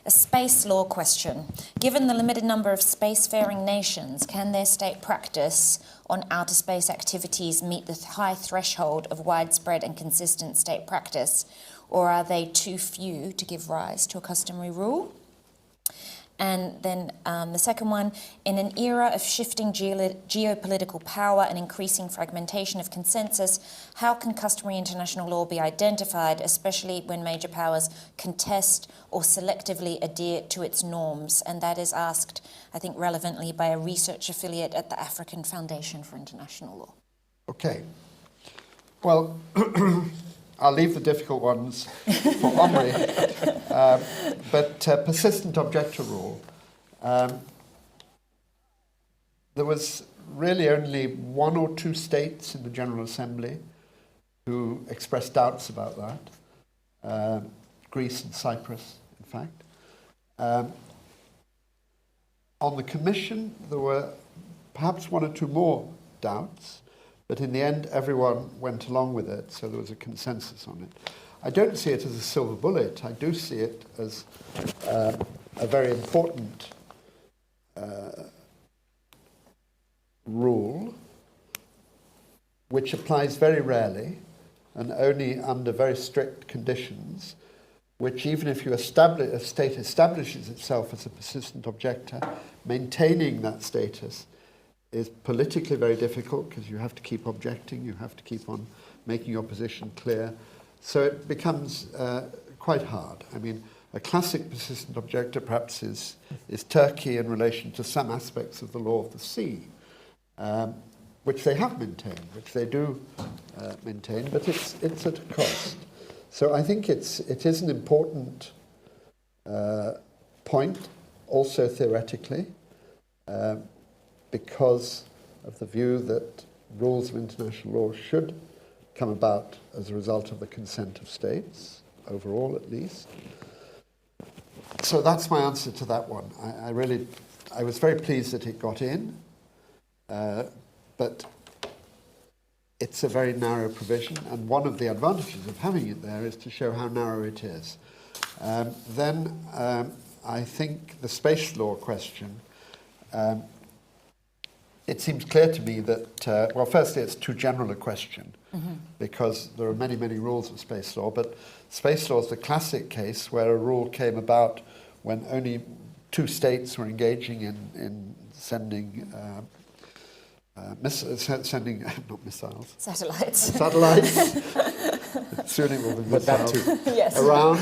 [SPEAKER 1] A space law question. Given the limited number of spacefaring nations, can their state practice on outer space activities meet the high threshold of widespread and consistent state practice, or are they too few to give rise to a customary rule?
[SPEAKER 3] And then the second one, in an era of shifting geopolitical power and increasing fragmentation of consensus, how can customary international law be identified, especially when major powers contest or selectively adhere to its norms? And that is asked, I think, relevantly by a research affiliate at the African Foundation for International Law.
[SPEAKER 2] Okay. Well, I'll leave the difficult ones for Omri. But persistent objector rule, there was really only 1 or 2 states in the General Assembly who expressed doubts about that. Greece and Cyprus, in fact. On the Commission, there were perhaps 1 or 2 more doubts, but in the end, everyone went along with it, so there was a consensus on it. I don't see it as a silver bullet. I do see it as a very important rule, which applies very rarely and only under very strict conditions, which even if a state establishes itself as a persistent objector, maintaining that status is politically very difficult because you have to keep objecting, you have to keep on making your position clear. So it becomes quite hard. I mean, a classic persistent objector perhaps is Turkey in relation to some aspects of the law of the sea, which they have maintained, which they do maintain, but it's at a cost. So I think it is an important point, also theoretically, because of the view that rules of international law should come about as a result of the consent of states, overall at least. So that's my answer to that one. I was very pleased that it got in, but it's a very narrow provision, and one of the advantages of having it there is to show how narrow it is. Then I think the space law question, it seems clear to me that, well, firstly, it's too general a question, because there are many, many rules of space law, but space law is the classic case where a rule came about when only 2 states were engaging in sending satellites. Soon it will be missiles
[SPEAKER 3] Yes.
[SPEAKER 2] around,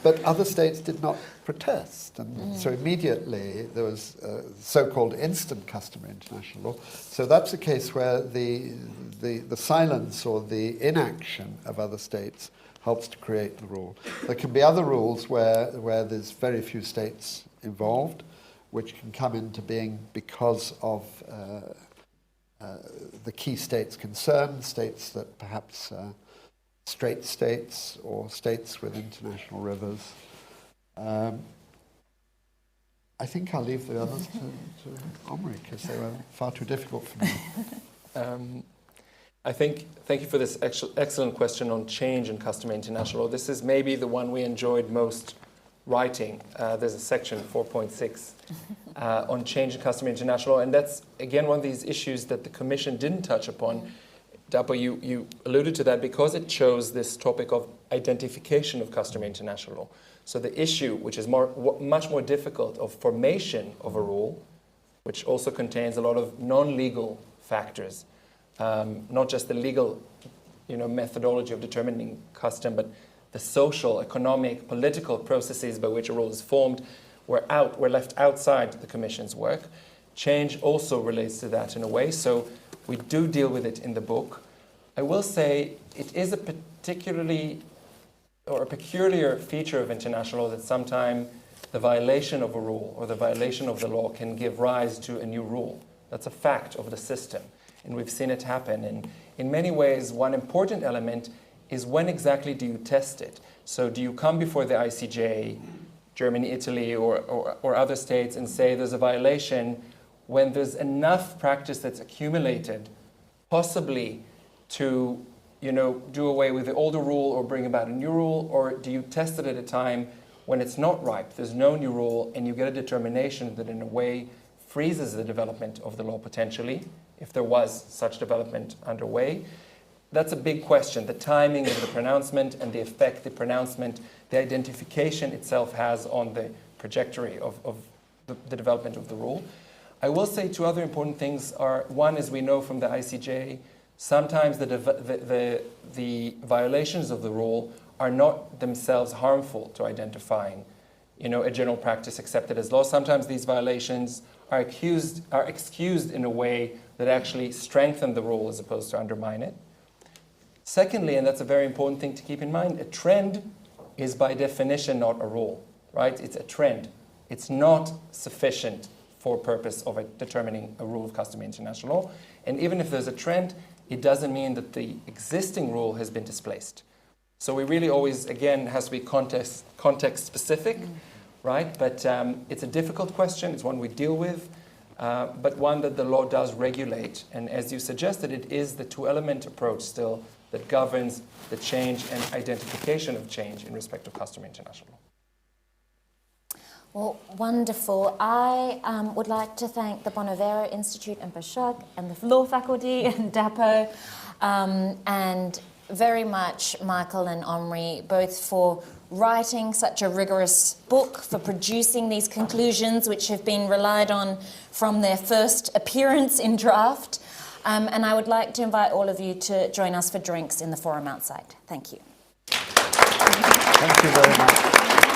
[SPEAKER 2] but other states did not protest, and so immediately there was so-called instant customary international law. So that's a case where the silence or the inaction of other states helps to create the rule. There can be other rules where there's very few states involved, which can come into being because of the key states concerned, states that perhaps strait states or states with international rivers. I think I'll leave the others to Omri because they were far too difficult for me.
[SPEAKER 4] Thank you for this excellent question on change in customary international law. This is maybe the one we enjoyed most writing. There's a section 4.6 on change in customary international law, and that's again one of these issues that the Commission didn't touch upon. Dapo, you alluded to that because it chose this topic of identification of customary international law. So the issue, which is much more difficult, of formation of a rule, which also contains a lot of non-legal factors, not just the legal, methodology of determining custom, but the social, economic, political processes by which a rule is formed, were left outside the Commission's work. Change also relates to that in a way, so we do deal with it in the book. I will say it is a peculiar feature of international law that sometimes the violation of a rule or the violation of the law can give rise to a new rule. That's a fact of the system, and we've seen it happen. And in many ways, one important element is when exactly do you test it? So do you come before the ICJ, Germany, Italy, or other states and say there's a violation when there's enough practice that's accumulated, possibly to do away with the older rule or bring about a new rule, or do you test it at a time when it's not ripe, there's no new rule, and you get a determination that in a way freezes the development of the law potentially, if there was such development underway? That's a big question, the timing of the pronouncement and the effect the pronouncement, the identification itself has on the trajectory of the development of the rule. I will say two other important things are, one, as we know from the ICJ, sometimes the violations of the rule are not themselves harmful to identifying, a general practice accepted as law. Sometimes these violations are excused in a way that actually strengthen the rule as opposed to undermine it. Secondly, and that's a very important thing to keep in mind, a trend is by definition not a rule, right? It's a trend. It's not sufficient for purpose of determining a rule of customary international law. And even if there's a trend, it doesn't mean that the existing rule has been displaced. So we really always, again, has to be context specific, right? But it's a difficult question. It's one we deal with, but one that the law does regulate. And as you suggested, it is the two-element approach still that governs the change and identification of change in respect of customary international law.
[SPEAKER 3] Well, wonderful. I would like to thank the Bonavera Institute and Bashak and the law faculty and DAPO, and very much Michael and Omri, both for writing such a rigorous book, for producing these conclusions which have been relied on from their first appearance in draft. And I would like to invite all of you to join us for drinks in the forum outside. Thank you.
[SPEAKER 2] Thank you very much.